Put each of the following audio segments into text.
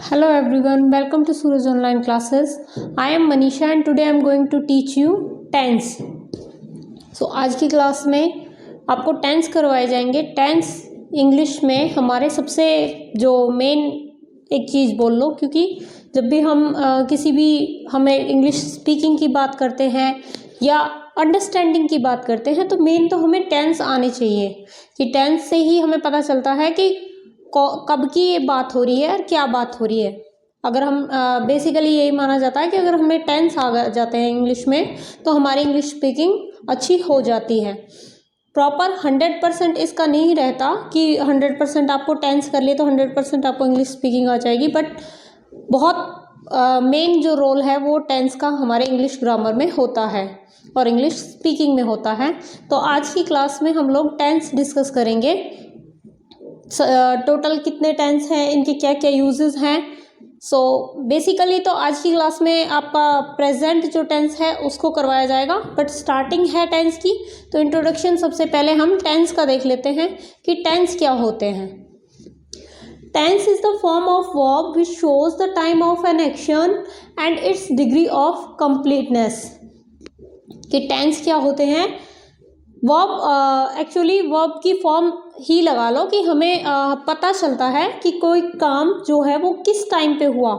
Hello everyone, welcome to Suraj Online Classes. I am Manisha and today I am going to teach you tense. So आज की class में आपको tense करवाए जाएंगे. Tense English में हमारे सबसे जो मेन एक चीज़ बोल लो, क्योंकि जब भी हम किसी भी हमें इंग्लिश स्पीकिंग की बात करते हैं या अंडरस्टैंडिंग की बात करते हैं तो मेन तो हमें टेंस आने चाहिए कि टेंस से ही हमें पता चलता है कि कब की ये बात हो रही है और क्या बात हो रही है. अगर हम बेसिकली यही माना जाता है कि अगर हमें टेंस आ जाते हैं इंग्लिश में तो हमारी इंग्लिश स्पीकिंग अच्छी हो जाती है. प्रॉपर 100% इसका नहीं रहता कि 100% आपको टेंस कर लिए तो 100% आपको इंग्लिश स्पीकिंग आ जाएगी, बट बहुत मेन जो रोल है वो टेंस का हमारे इंग्लिश ग्रामर में होता है और इंग्लिश स्पीकिंग में होता है. तो आज की क्लास में हम लोग टेंस डिस्कस करेंगे. टोटल कितने टेंस हैं, इनके क्या क्या यूजेस हैं. सो बेसिकली तो आज की क्लास में आपका प्रेजेंट जो टेंस है उसको करवाया जाएगा, बट स्टार्टिंग है टेंस की. तो इंट्रोडक्शन सबसे पहले हम टेंस का देख लेते हैं कि टेंस क्या होते हैं. Tense is the form of verb which shows the time of an action and its degree of completeness. कि टेंस क्या होते हैं. वर्ब एक्चुअली वर्ब की फॉर्म ही लगा लो कि हमें पता चलता है कि कोई काम जो है वो किस टाइम पे हुआ.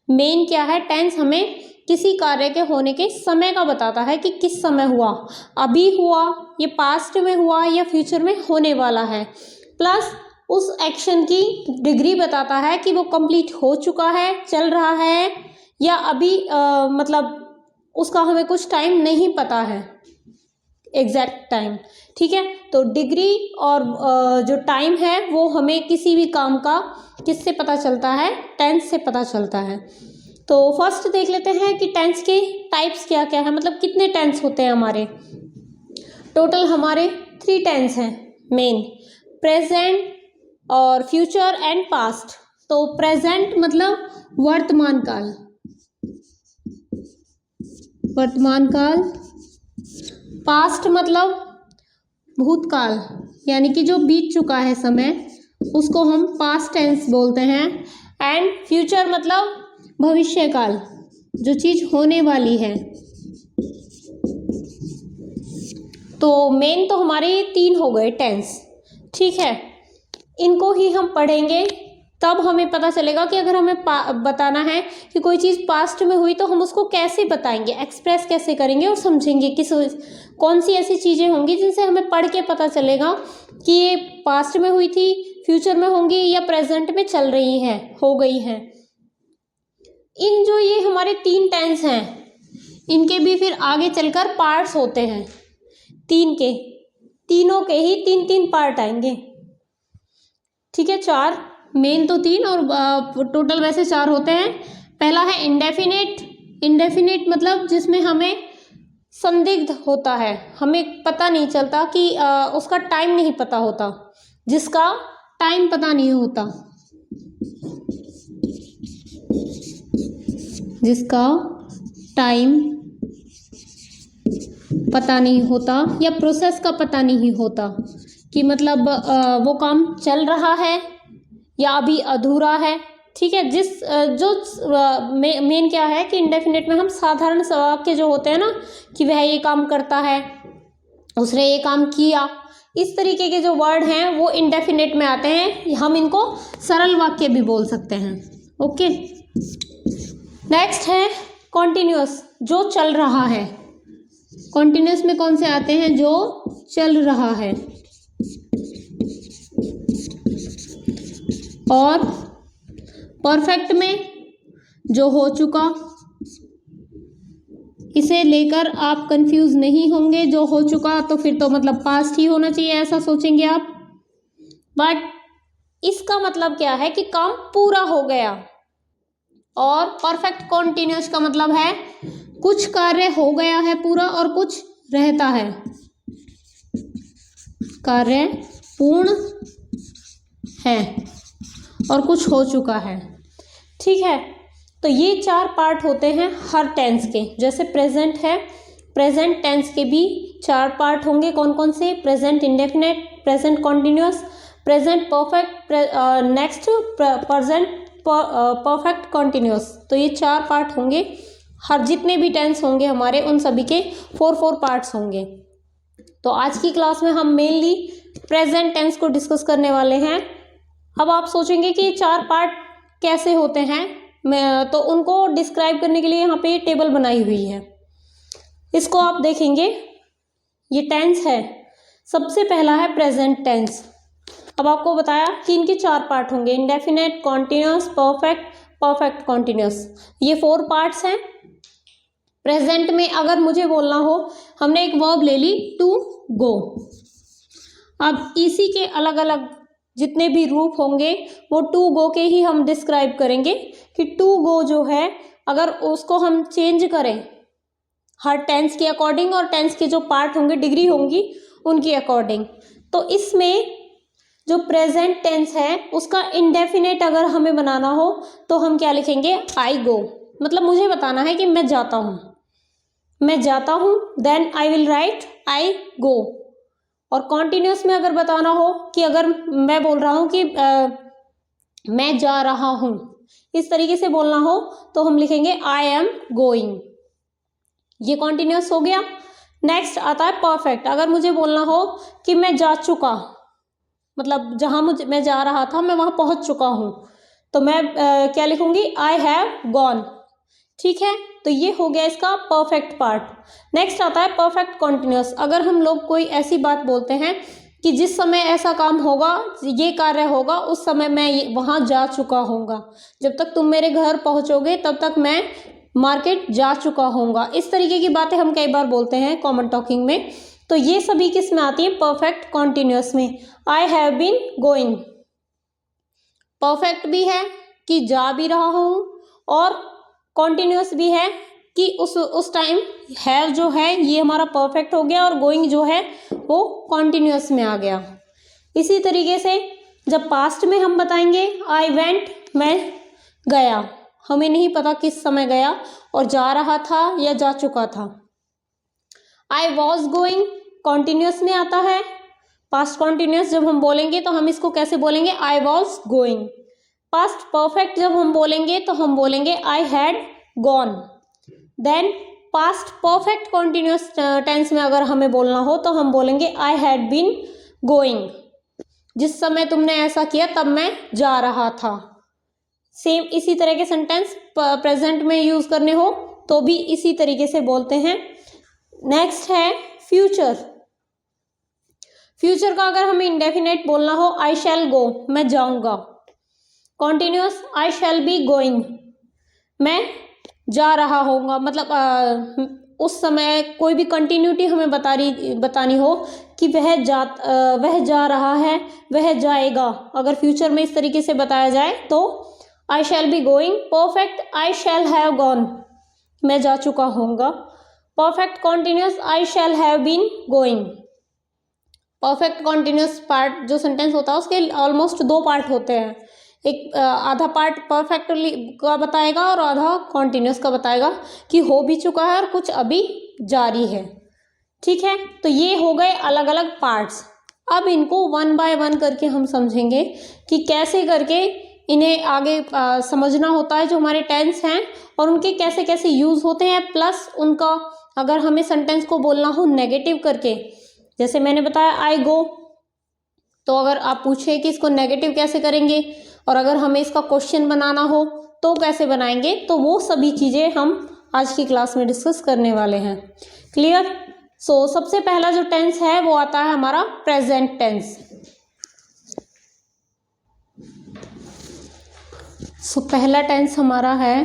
मेन क्या है, टेंस हमें किसी कार्य के होने के समय का बताता है कि किस समय हुआ, अभी हुआ, ये पास्ट में हुआ या फ्यूचर में होने वाला है. प्लस उस एक्शन की डिग्री बताता है कि वो कंप्लीट हो चुका है, चल रहा है या अभी मतलब उसका हमें कुछ टाइम नहीं पता है, एग्जैक्ट टाइम. ठीक है, तो डिग्री और जो टाइम है वो हमें किसी भी काम का किससे पता चलता है, टेंस से पता चलता है. तो फर्स्ट देख लेते हैं कि टेंस के टाइप्स क्या क्या है, मतलब कितने टेंस होते हैं हमारे. टोटल हमारे 3 टेंस हैं मेन, प्रेजेंट और फ्यूचर एंड पास्ट. तो प्रेजेंट मतलब वर्तमान काल, वर्तमान काल. पास्ट मतलब भूतकाल, यानी कि जो बीत चुका है समय, उसको हम पास्ट टेंस बोलते हैं. एंड फ्यूचर मतलब भविष्य काल, जो चीज़ होने वाली है. तो मेन तो हमारे ये 3 हो गए टेंस. ठीक है, इनको ही हम पढ़ेंगे तब हमें पता चलेगा कि अगर हमें बताना है कि कोई चीज़ पास्ट में हुई तो हम उसको कैसे बताएंगे, एक्सप्रेस कैसे करेंगे और समझेंगे किस कौन सी ऐसी चीज़ें होंगी जिनसे हमें पढ़ के पता चलेगा कि ये पास्ट में हुई थी, फ्यूचर में होंगी या प्रेजेंट में चल रही हैं, हो गई हैं. इन जो ये हमारे 3 टेंस हैं इनके भी फिर आगे चलकर पार्ट्स होते हैं. 3 के, तीनों के ही 3-3 पार्ट आएंगे. ठीक है, 4 मेन तो 3 और टोटल वैसे 4 होते हैं. पहला है इंडेफिनिट. इंडेफिनिट मतलब जिसमें हमें संदिग्ध होता है, हमें पता नहीं चलता कि उसका टाइम नहीं पता होता, जिसका टाइम पता नहीं होता, जिसका टाइम पता नहीं होता या प्रोसेस का पता नहीं होता कि मतलब वो काम चल रहा है या अभी अधूरा है. ठीक है, जो मेन क्या है कि इंडेफिनिट में हम साधारण वाक्य जो होते हैं ना कि वह ये काम करता है, उसने ये काम किया, इस तरीके के जो वर्ड हैं वो इंडेफिनिट में आते हैं. हम इनको सरल वाक्य भी बोल सकते हैं. ओके, नेक्स्ट है कॉन्टिन्यूअस, जो चल रहा है. कॉन्टिन्यूअस में कौन से आते हैं, जो चल रहा है. और परफेक्ट में जो हो चुका. इसे लेकर आप कंफ्यूज नहीं होंगे, जो हो चुका तो फिर तो मतलब पास्ट ही होना चाहिए ऐसा सोचेंगे आप, बट इसका मतलब क्या है कि काम पूरा हो गया. और परफेक्ट कॉन्टिन्यूअस का मतलब है कुछ कार्य हो गया है पूरा और कुछ रहता है, कार्य पूर्ण है और कुछ हो चुका है. ठीक है, तो ये 4 पार्ट होते हैं हर टेंस के. जैसे प्रेजेंट है, प्रेजेंट टेंस के भी 4 पार्ट होंगे. कौन कौन से, present indefinite, present continuous, present perfect, next present perfect continuous. तो ये 4 पार्ट होंगे, हर जितने भी टेंस होंगे हमारे उन सभी के 4 पार्ट्स होंगे। तो आज की क्लास में हम मेनली प्रेजेंट टेंस को डिस्कस करने वाले हैं। अब आप सोचेंगे कि 4 पार्ट कैसे होते हैं, तो उनको डिस्क्राइब करने के लिए यहाँ पे टेबल बनाई हुई है, इसको आप देखेंगे। ये टेंस है, सबसे पहला है प्रेजेंट टेंस। अब आपको बताया कि इनके 4 पार्ट होंगे, indefinite, continuous, perfect, perfect continuous. ये 4 पार्ट्स हैं। प्रेजेंट में अगर मुझे बोलना हो, हमने एक वर्ब ले ली टू गो। अब इसी के अलग अलग जितने भी रूप होंगे वो टू गो के ही हम डिस्क्राइब करेंगे कि टू गो जो है अगर उसको हम चेंज करें हर टेंस के अकॉर्डिंग, और टेंस के जो पार्ट होंगे, डिग्री होंगी उनकी अकॉर्डिंग, तो इसमें जो प्रेजेंट टेंस है उसका इंडेफिनेट अगर हमें बनाना हो तो हम क्या लिखेंगे, आई गो। मतलब मुझे बताना है कि मैं जाता हूँ, मैं जाता हूँ, then I will write I go. और कॉन्टिन्यूस में अगर बताना हो कि अगर मैं बोल रहा हूँ कि मैं जा रहा हूँ, इस तरीके से बोलना हो तो हम लिखेंगे आई एम गोइंग। ये कॉन्टिन्यूस हो गया। नेक्स्ट आता है परफेक्ट। अगर मुझे बोलना हो कि मैं जा चुका, मतलब जहाँ मैं जा रहा था मैं वहाँ पहुँच चुका हूँ, तो मैं क्या लिखूँगी, आई हैव गॉन। ठीक है, तो ये हो गया इसका परफेक्ट पार्ट। नेक्स्ट आता है परफेक्ट कॉन्टिन्यूस। अगर हम लोग कोई ऐसी बात बोलते हैं कि जिस समय ऐसा काम होगा, ये कार्य होगा, उस समय मैं वहाँ जा चुका होऊंगा, जब तक तुम मेरे घर पहुँचोगे तब तक मैं मार्केट जा चुका होऊंगा। इस तरीके की बातें हम कई बार बोलते हैं कॉमन टॉकिंग में। तो ये सभी किस में आती है, परफेक्ट कॉन्टिन्यूस में। I have been going perfect भी है कि जा भी रहा हूँ, और कॉन्टिन्यूस भी है कि उस टाइम हैव जो है ये हमारा परफेक्ट हो गया, और गोइंग जो है वो कॉन्टिन्यूस में आ गया। इसी तरीके से जब पास्ट में हम बताएंगे आई वेंट, मैं गया, हमें नहीं पता किस समय गया, और जा रहा था या जा चुका था। आई वॉज गोइंग कॉन्टिन्यूस में आता है। पास्ट कॉन्टिन्यूस जब हम बोलेंगे तो हम इसको कैसे बोलेंगे, I was going. Past perfect जब हम बोलेंगे तो हम बोलेंगे I had gone. Then past perfect continuous tense में अगर हमें बोलना हो तो हम बोलेंगे आई हैड बीन गोइंग। जिस समय तुमने ऐसा किया तब मैं जा रहा था। सेम इसी तरह के सेंटेंस प्रेजेंट में यूज करने हो तो भी इसी तरीके से बोलते हैं। नेक्स्ट है फ्यूचर। फ्यूचर का अगर हमें इंडेफिनेट बोलना हो, आई शैल गो, मैं जाऊंगा। Continuous, I shall be going, मैं जा रहा होऊंगा। मतलब उस समय कोई भी कंटिन्यूटी हमें बतानी हो कि वह जा रहा है, वह जाएगा। अगर फ्यूचर में इस तरीके से बताया जाए तो I shall be going. Perfect, I shall have gone, मैं जा चुका होऊंगा। Perfect continuous, I shall have been going. Perfect continuous part जो सेंटेंस होता है उसके ऑलमोस्ट 2 पार्ट होते हैं। एक आधा पार्ट परफेक्टली का बताएगा और आधा कॉन्टिन्यूस का बताएगा कि हो भी चुका है और कुछ अभी जारी है। ठीक है, तो ये हो गए अलग अलग पार्ट्स। अब इनको 1 बाय 1 करके हम समझेंगे कि कैसे करके इन्हें आगे समझना होता है, जो हमारे टेंस हैं, और उनके कैसे कैसे यूज़ होते हैं। प्लस उनका अगर हमें सेंटेंस को बोलना हो नेगेटिव करके, जैसे मैंने बताया आई गो, तो अगर आप पूछे कि इसको नेगेटिव कैसे करेंगे और अगर हमें इसका क्वेश्चन बनाना हो तो कैसे बनाएंगे, तो वो सभी चीज़ें हम आज की क्लास में डिस्कस करने वाले हैं। क्लियर? सो सबसे पहला जो टेंस है वो आता है हमारा प्रेजेंट टेंस। सो पहला टेंस हमारा है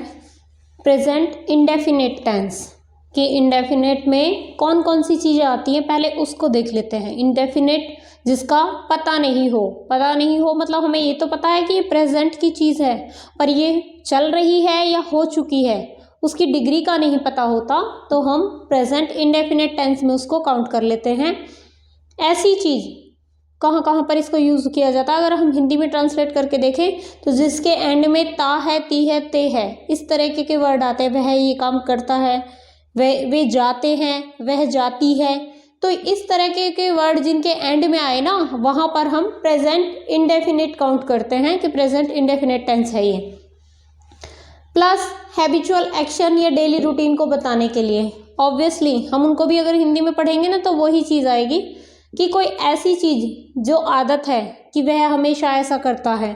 प्रेजेंट इंडेफिनिट टेंस। कि इंडेफिनिट में कौन कौन सी चीज़ें आती हैं, पहले उसको देख लेते हैं। इंडेफिनिट जिसका पता नहीं हो मतलब हमें ये तो पता है कि ये प्रेजेंट की चीज़ है, पर ये चल रही है या हो चुकी है, उसकी डिग्री का नहीं पता होता, तो हम प्रेजेंट इंडेफिनिट टेंस में उसको काउंट कर लेते हैं। ऐसी चीज़ कहाँ कहाँ पर इसको यूज़ किया जाता है, अगर हम हिंदी में ट्रांसलेट करके देखें तो जिसके एंड में ता है, ती है, ते है, इस तरह के वर्ड आते हैं। वह ये काम करता है, वे जाते हैं, वह जाती है। तो इस तरह के वर्ड जिनके एंड में आए ना, वहाँ पर हम प्रेजेंट इंडेफिनिट काउंट करते हैं कि प्रेजेंट इंडेफिनिट टेंस है ये। प्लस हैबिचुअल एक्शन या डेली रूटीन को बताने के लिए। ऑब्वियसली हम उनको भी अगर हिंदी में पढ़ेंगे ना तो वही चीज़ आएगी कि कोई ऐसी चीज़ जो आदत है कि वह हमेशा ऐसा करता है,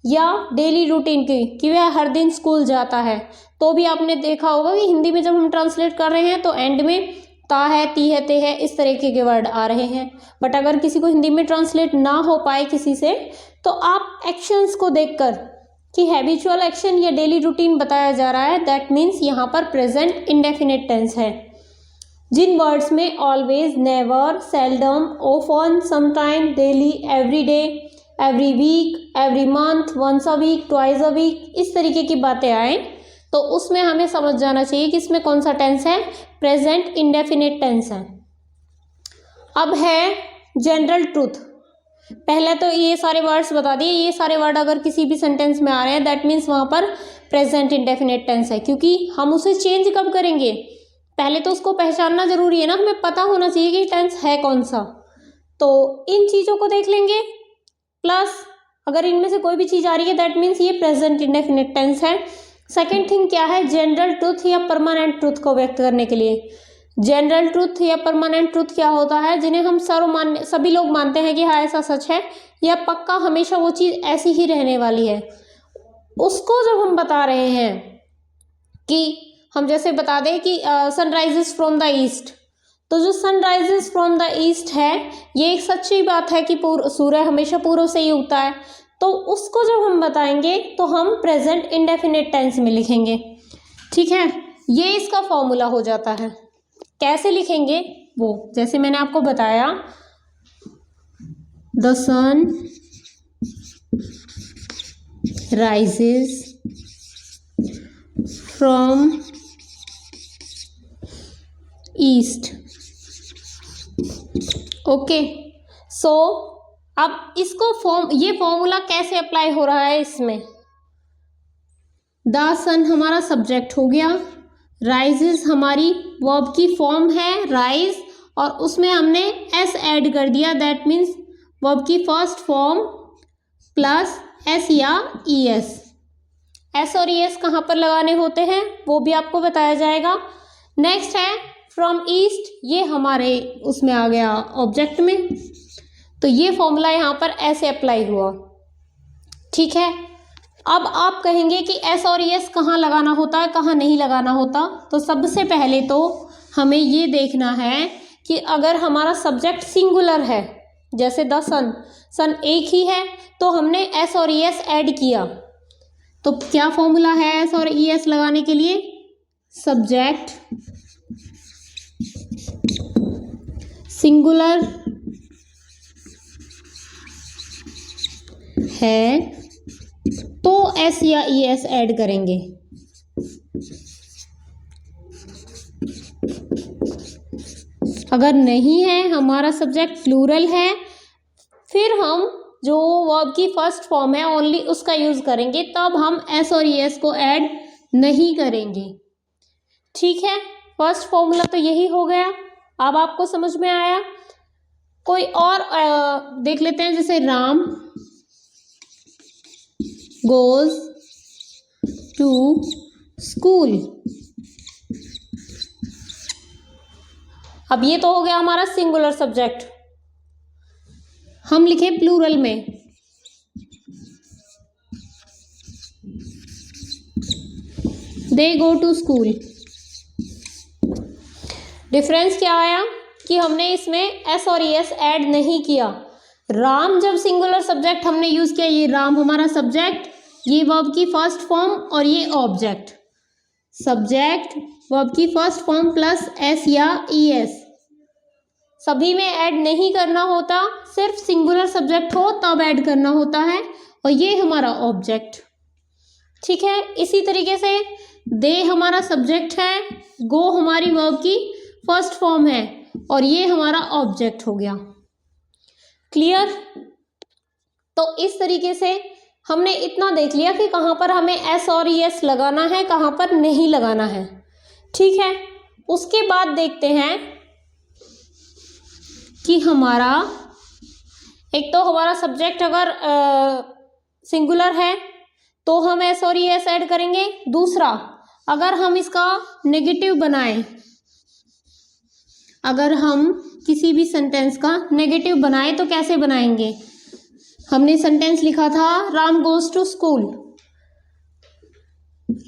या डेली रूटीन की कि वह हर दिन स्कूल जाता है। तो भी आपने देखा होगा कि हिंदी में जब हम ट्रांसलेट कर रहे हैं तो एंड में ता है, ती है, ते है, इस तरीके के वर्ड आ रहे हैं। बट अगर किसी को हिंदी में ट्रांसलेट ना हो पाए किसी से, तो आप एक्शंस को देखकर कि हैबिचुअल एक्शन या डेली रूटीन बताया जा रहा है, दैट मीन्स यहाँ पर प्रेजेंट इंडेफिनिट टेंस है। जिन वर्ड्स में always, never, seldom, often, sometime, daily, every day, every week, every month, once a week, twice a week, इस तरीके की बातें आए तो उसमें हमें समझ जाना चाहिए कि इसमें कौन सा टेंस है, प्रेजेंट इंडेफिनिट टेंस है। अब है जनरल ट्रूथ। पहले तो ये सारे वर्ड्स बता दिए, ये सारे वर्ड अगर किसी भी सेंटेंस में आ रहे हैं दैट मीन्स वहाँ पर प्रेजेंट इंडेफिनिट टेंस है, क्योंकि हम उसे चेंज कब करेंगे, पहले तो उसको पहचानना जरूरी है ना, हमें पता होना चाहिए कि टेंस है कौन सा। तो इन चीज़ों को देख लेंगे, प्लस अगर इनमें से कोई भी चीज़ आ रही है दैट मीन्स ये प्रेजेंट इंडेफिनिट टेंस है। सेकेंड थिंग क्या है, जनरल ट्रूथ या परमानेंट ट्रूथ को व्यक्त करने के लिए। जनरल ट्रूथ या परमानेंट ट्रूथ क्या होता है, जिन्हें हम सर्वमान्य, सभी लोग मानते हैं कि हाँ ऐसा सच है या पक्का हमेशा वो चीज़ ऐसी ही रहने वाली है, उसको जब हम बता रहे हैं कि हम जैसे बता दें कि सनराइजेस फ्रॉम द ईस्ट, तो जो सनराइजेस फ्रॉम द ईस्ट है ये एक सच्ची बात है कि सूर्य हमेशा पूर्व से ही उगता है, तो उसको जब हम बताएंगे तो हम प्रेजेंट इंडेफिनिट टेंस में लिखेंगे। ठीक है, ये इसका फॉर्मूला हो जाता है। कैसे लिखेंगे वो जैसे मैंने आपको बताया, the sun rises from east. Okay, so अब इसको ये फॉर्मूला कैसे अप्लाई हो रहा है इसमें, द सन हमारा सब्जेक्ट हो गया, राइजेस हमारी वर्ब की फॉर्म है राइज, और उसमें हमने एस ऐड कर दिया, दैट मीन्स वर्ब की फर्स्ट फॉर्म प्लस एस या ई एस। एस और ई एस कहाँ पर लगाने होते हैं वो भी आपको बताया जाएगा। नेक्स्ट है फ्रॉम ईस्ट, ये हमारे उसमें आ गया ऑब्जेक्ट में, तो ये फॉर्मूला यहाँ पर ऐसे अप्लाई हुआ। ठीक है, अब आप कहेंगे कि एस और एस कहाँ लगाना होता है, कहाँ नहीं लगाना होता, तो सबसे पहले तो हमें ये देखना है कि अगर हमारा सब्जेक्ट सिंगुलर है, जैसे द सन, सन एक ही है, तो हमने एस और एस ऐड किया, तो क्या फॉर्मूला है एस और एस लगाने के लिए, सब्जेक्ट सिंगुलर है तो एस या ई एस ऐड करेंगे। अगर नहीं है, हमारा सब्जेक्ट प्लूरल है, फिर हम जो वर्ब की फर्स्ट फॉर्म है ओनली उसका यूज करेंगे, तब हम एस और ई एस को ऐड नहीं करेंगे। ठीक है, फर्स्ट फॉर्मूला तो यही हो गया। अब आपको समझ में आया, कोई और देख लेते हैं, जैसे राम गोज टू स्कूल। अब ये तो हो गया हमारा सिंगुलर सब्जेक्ट, हम लिखे प्लूरल में, दे गो टू स्कूल। डिफरेंस क्या आया कि हमने इसमें एस और एस ऐड नहीं किया। राम जब सिंगुलर सब्जेक्ट हमने यूज किया, ये राम हमारा सब्जेक्ट, ये वर्ब की फर्स्ट फॉर्म और ये ऑब्जेक्ट, सब्जेक्ट वर्ब की फर्स्ट फॉर्म प्लस एस या ई एस, सभी में ऐड नहीं करना होता, सिर्फ सिंगुलर सब्जेक्ट हो तब ऐड करना होता है, और ये हमारा ऑब्जेक्ट। ठीक है, इसी तरीके से दे हमारा सब्जेक्ट है, गो हमारी वर्ब की फर्स्ट फॉर्म है, और ये हमारा ऑब्जेक्ट हो गया। क्लियर? तो इस तरीके से हमने इतना देख लिया कि कहाँ पर हमें एस और ई एस लगाना है, कहाँ पर नहीं लगाना है। ठीक है, उसके बाद देखते हैं कि हमारा एक तो हमारा सब्जेक्ट अगर सिंगुलर है तो हम एस और एस ऐड करेंगे। दूसरा, अगर हम इसका नेगेटिव बनाएं, अगर हम किसी भी सेंटेंस का नेगेटिव बनाएं तो कैसे बनाएंगे? हमने सेंटेंस लिखा था Ram goes to school.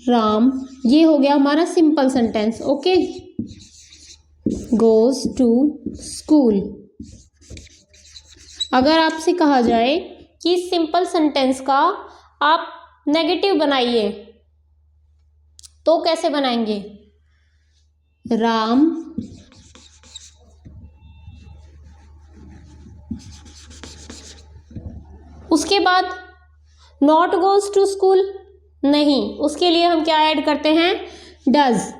Ram, ये हो गया हमारा simple sentence, okay, goes to school. अगर आपसे कहा जाए कि सिंपल सेंटेंस का आप नेगेटिव बनाइए तो कैसे बनाएंगे? राम उसके बाद नॉट गोज टू स्कूल नहीं, उसके लिए हम क्या ऐड करते हैं? डज।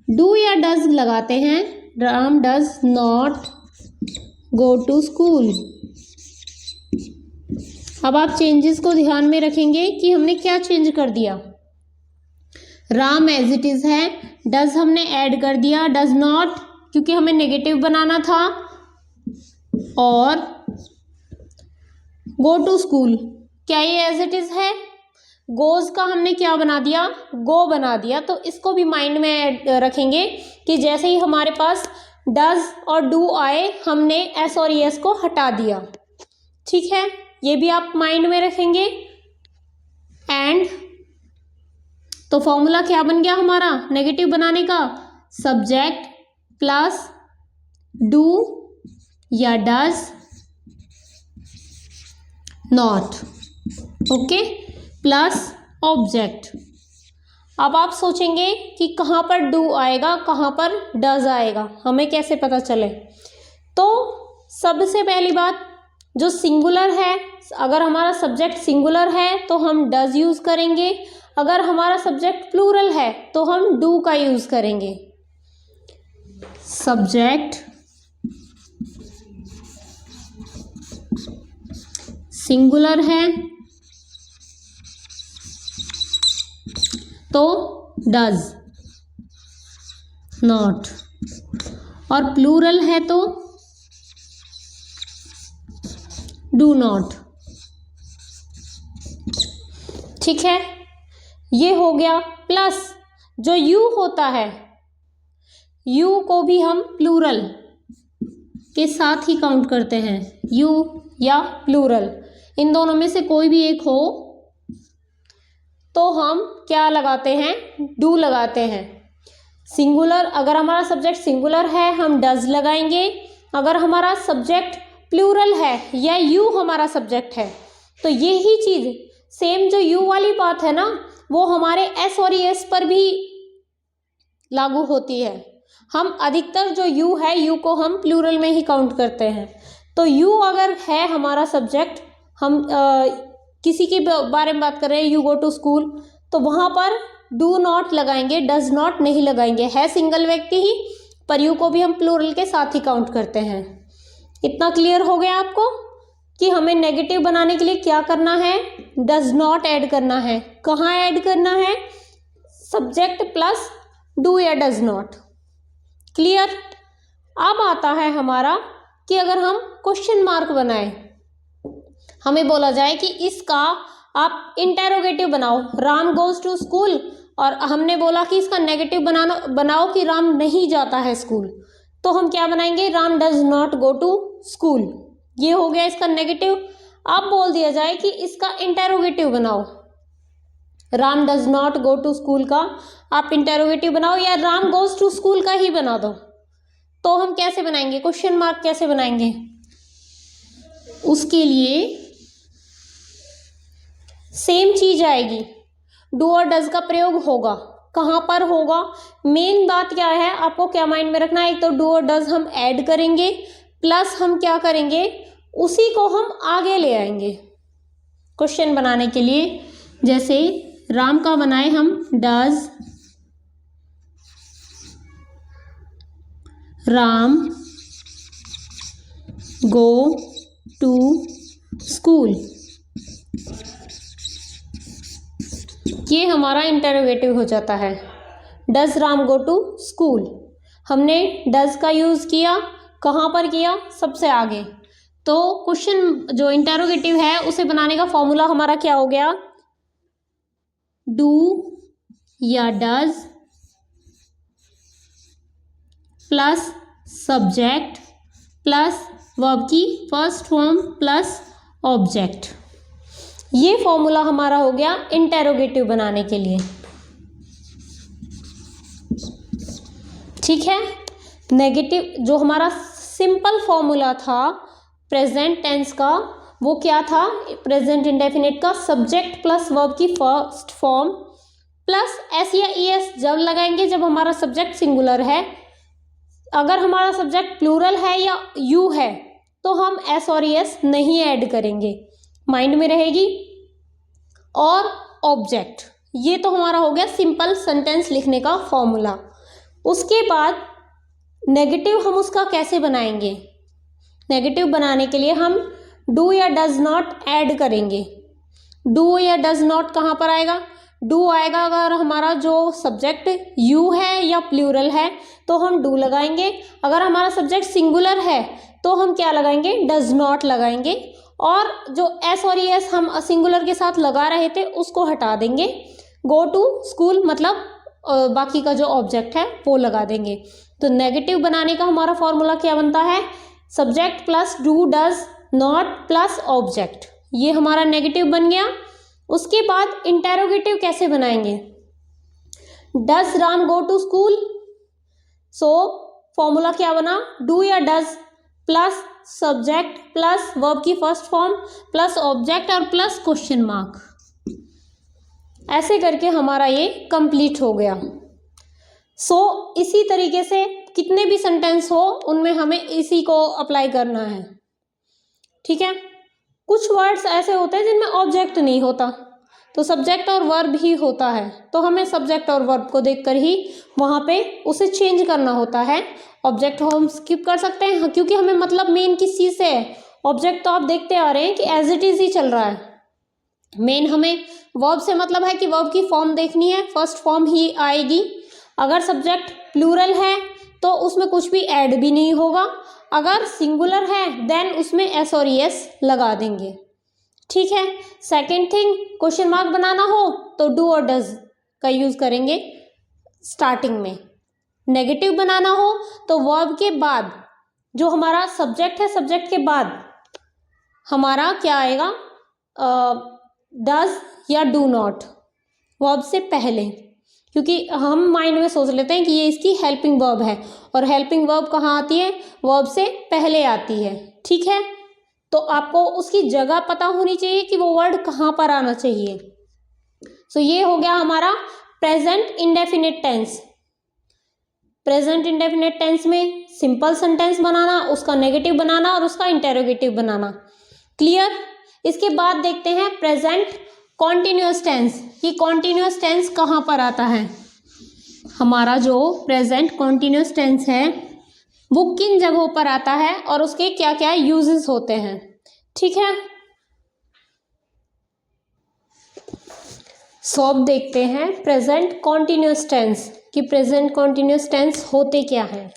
डू या डज लगाते हैं। Ram does not go to school. अब आप चेंजेस को ध्यान में रखेंगे कि हमने क्या चेंज कर दिया। राम एज इट इज है, डज हमने ऐड कर दिया, डज नॉट क्योंकि हमें नेगेटिव बनाना था, और गो टू स्कूल क्या ये एज इट इज है? गोज का हमने क्या बना दिया? गो बना दिया। तो इसको भी माइंड में रखेंगे कि जैसे ही हमारे पास डज और डू आए हमने एस और एस को हटा दिया। ठीक है, ये भी आप माइंड में रखेंगे। एंड तो फॉर्मूला क्या बन गया हमारा नेगेटिव बनाने का? सब्जेक्ट प्लस डू या does not, okay, plus object. अब आप सोचेंगे कि कहाँ पर डू आएगा, कहाँ पर डज आएगा, हमें कैसे पता चले? तो सबसे पहली बात, जो सिंगुलर है, अगर हमारा सब्जेक्ट सिंगुलर है तो हम डज यूज करेंगे, अगर हमारा सब्जेक्ट प्लूरल है तो हम डू का यूज करेंगे। सब्जेक्ट सिंगुलर है तो डज नॉट, और प्लूरल है तो डू नॉट। ठीक है, ये हो गया। प्लस जो यू होता है, यू को भी हम प्लूरल के साथ ही काउंट करते हैं। यू या प्लूरल, इन दोनों में से कोई भी एक हो तो हम क्या लगाते हैं? डू लगाते हैं। सिंगुलर, अगर हमारा सब्जेक्ट सिंगुलर है हम डज लगाएंगे, अगर हमारा सब्जेक्ट प्लूरल है या यू हमारा सब्जेक्ट है तो यही चीज़ सेम जो यू वाली बात है ना, वो हमारे एस और एस पर भी लागू होती है। हम अधिकतर जो यू है, यू को हम प्लूरल में ही काउंट करते हैं। तो यू अगर है हमारा सब्जेक्ट, हम किसी के बारे में बात कर रहे हैं, यू गो टू स्कूल, तो वहाँ पर डू नॉट लगाएंगे, डज नॉट नहीं लगाएंगे। है सिंगल व्यक्ति ही, पर यू को भी हम प्लूरल के साथ ही काउंट करते हैं। इतना क्लियर हो गया आपको कि हमें नेगेटिव बनाने के लिए क्या करना है? डज नॉट ऐड करना है। कहाँ ऐड करना है? सब्जेक्ट प्लस डू या डज नॉट। क्लियर? अब आता है हमारा कि अगर हम क्वेश्चन मार्क बनाएं, हमें बोला जाए कि इसका आप इंटेरोगेटिव बनाओ, राम गोज टू स्कूल, और हमने बोला कि इसका नेगेटिव बनाओ कि राम नहीं जाता है स्कूल, तो हम क्या बनाएंगे? Ram does not go to school. ये हो गया इसका नेगेटिव। अब बोल दिया जाए कि इसका इंटेरोगेटिव बनाओ, Ram does not go to school का आप इंटेरोगेटिव बनाओ या राम गोज टू स्कूल का ही बना दो, तो हम कैसे बनाएंगे? क्वेश्चन मार्क कैसे बनाएंगे? उसके लिए सेम चीज आएगी, डू और डज का प्रयोग होगा। कहाँ पर होगा? मेन बात क्या है, आपको क्या माइंड में रखना है? एक तो डू और डज हम ऐड करेंगे, प्लस हम क्या करेंगे? उसी को हम आगे ले आएंगे क्वेश्चन बनाने के लिए। जैसे राम का बनाए हम does Ram go to school, ये हमारा इंटरोगेटिव हो जाता है। Does Ram go to school, हमने डज का यूज किया, कहाँ पर किया? सबसे आगे। तो क्वेश्चन जो इंटरोगेटिव है उसे बनाने का फॉर्मूला हमारा क्या हो गया? डू या does plus subject plus verb की फर्स्ट फॉर्म प्लस ऑब्जेक्ट। ये फॉर्मूला हमारा हो गया इंटेरोगेटिव बनाने के लिए। ठीक है, नेगेटिव जो हमारा सिंपल फॉर्मूला था प्रेजेंट टेंस का, वो क्या था, प्रेजेंट इंडेफिनिट का सब्जेक्ट प्लस वर्ब की फर्स्ट फॉर्म प्लस एस या ई एस जब लगाएंगे जब हमारा सब्जेक्ट सिंगुलर है। अगर हमारा सब्जेक्ट प्लूरल है या यू है तो हम एस और ई एस नहीं ऐड करेंगे, माइंड में रहेगी। और ऑब्जेक्ट, ये तो हमारा हो गया सिंपल सेंटेंस लिखने का फॉर्मूला। उसके बाद नेगेटिव हम उसका कैसे बनाएंगे, नेगेटिव बनाने के लिए हम डू या डज नॉट ऐड करेंगे। डू या डज नॉट कहाँ पर आएगा, डू आएगा अगर हमारा जो सब्जेक्ट यू है या प्लूरल है तो हम डू लगाएंगे, अगर हमारा सब्जेक्ट सिंगुलर है तो हम क्या लगाएंगे, डज नॉट लगाएंगे। और जो एस और ई एस हम सिंगुलर के साथ लगा रहे थे उसको हटा देंगे। गो टू स्कूल मतलब बाकी का जो ऑब्जेक्ट है वो लगा देंगे। तो नेगेटिव बनाने का हमारा फॉर्मूला क्या बनता है, subject plus do does not plus object, ये हमारा नेगेटिव बन गया। उसके बाद इंटेरोगेटिव कैसे बनाएंगे, does Ram go to school, so formula क्या बना, डू या does plus subject plus verb की फर्स्ट फॉर्म प्लस ऑब्जेक्ट और प्लस क्वेश्चन मार्क। ऐसे करके हमारा ये कंप्लीट हो गया। सो इसी तरीके से कितने भी सेंटेंस हो उनमें हमें इसी को अप्लाई करना है। ठीक है, कुछ वर्ड्स ऐसे होते हैं जिनमें ऑब्जेक्ट नहीं होता तो सब्जेक्ट और वर्ब ही होता है, तो हमें सब्जेक्ट और वर्ब को देखकर ही वहाँ पे उसे चेंज करना होता है। ऑब्जेक्ट हम स्किप कर सकते हैं क्योंकि हमें मतलब मेन किस चीज़ से है, ऑब्जेक्ट तो आप देखते आ रहे हैं कि एज इट इज़ ही चल रहा है। मेन हमें वर्ब से मतलब है कि वर्ब की फॉर्म देखनी है, फर्स्ट फॉर्म ही आएगी। अगर सब्जेक्ट प्लूरल है तो उसमें कुछ भी ऐड भी नहीं होगा, अगर सिंगुलर है देन उसमें एस और ई एस लगा देंगे। ठीक है, सेकेंड थिंग, क्वेश्चन मार्क बनाना हो तो डू और डज का यूज़ करेंगे स्टार्टिंग में। नेगेटिव बनाना हो तो वर्ब के बाद जो हमारा सब्जेक्ट है, सब्जेक्ट के बाद हमारा क्या आएगा, डज या डू नॉट, वर्ब से पहले, क्योंकि हम माइंड में सोच लेते हैं कि ये इसकी हेल्पिंग वर्ब है और हेल्पिंग वर्ब कहाँ आती है, वर्ब से पहले आती है। ठीक है, तो आपको उसकी जगह पता होनी चाहिए कि वो वर्ड कहाँ पर आना चाहिए। सो ये हो गया हमारा present indefinite tense. Present indefinite tense में सिंपल सेंटेंस बनाना, उसका नेगेटिव बनाना और उसका इंटेरोगेटिव बनाना। क्लियर। इसके बाद देखते हैं प्रेजेंट कॉन्टिन्यूअस टेंस कि कॉन्टिन्यूअस टेंस कहाँ पर आता है। हमारा जो प्रेजेंट कॉन्टिन्यूअस टेंस है वो किन जगहों पर आता है और उसके क्या क्या यूजेस होते हैं। ठीक है, सो अब देखते हैं प्रेजेंट कॉन्टिन्यूअस टेंस कि प्रेजेंट कॉन्टिन्यूअस टेंस होते क्या हैं।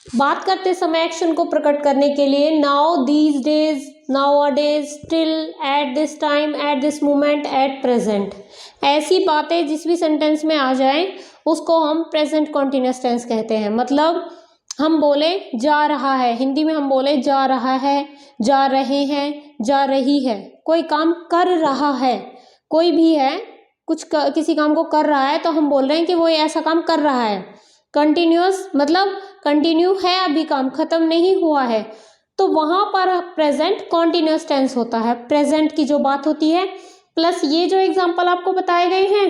बात करते समय एक्शन को प्रकट करने के लिए now, these days, now a days, still, at this time, at this moment, at present, ऐसी बातें जिस भी सेंटेंस में आ जाएं उसको हम प्रेजेंट कॉन्टिन्यूअस टेंस कहते हैं। मतलब हम बोले जा रहा है, हिंदी में हम बोले जा रहा है, जा रहे हैं, जा रही है, कोई काम कर रहा है, कोई भी है किसी काम को कर रहा है तो हम बोल रहे हैं कि वो ऐसा काम कर रहा है। कंटिन्यूअस मतलब कंटिन्यू है, अभी काम खत्म नहीं हुआ है, तो वहां पर प्रेजेंट कॉन्टिन्यूअस टेंस होता है। प्रेजेंट की जो बात होती है प्लस ये जो एग्जांपल आपको बताए गए हैं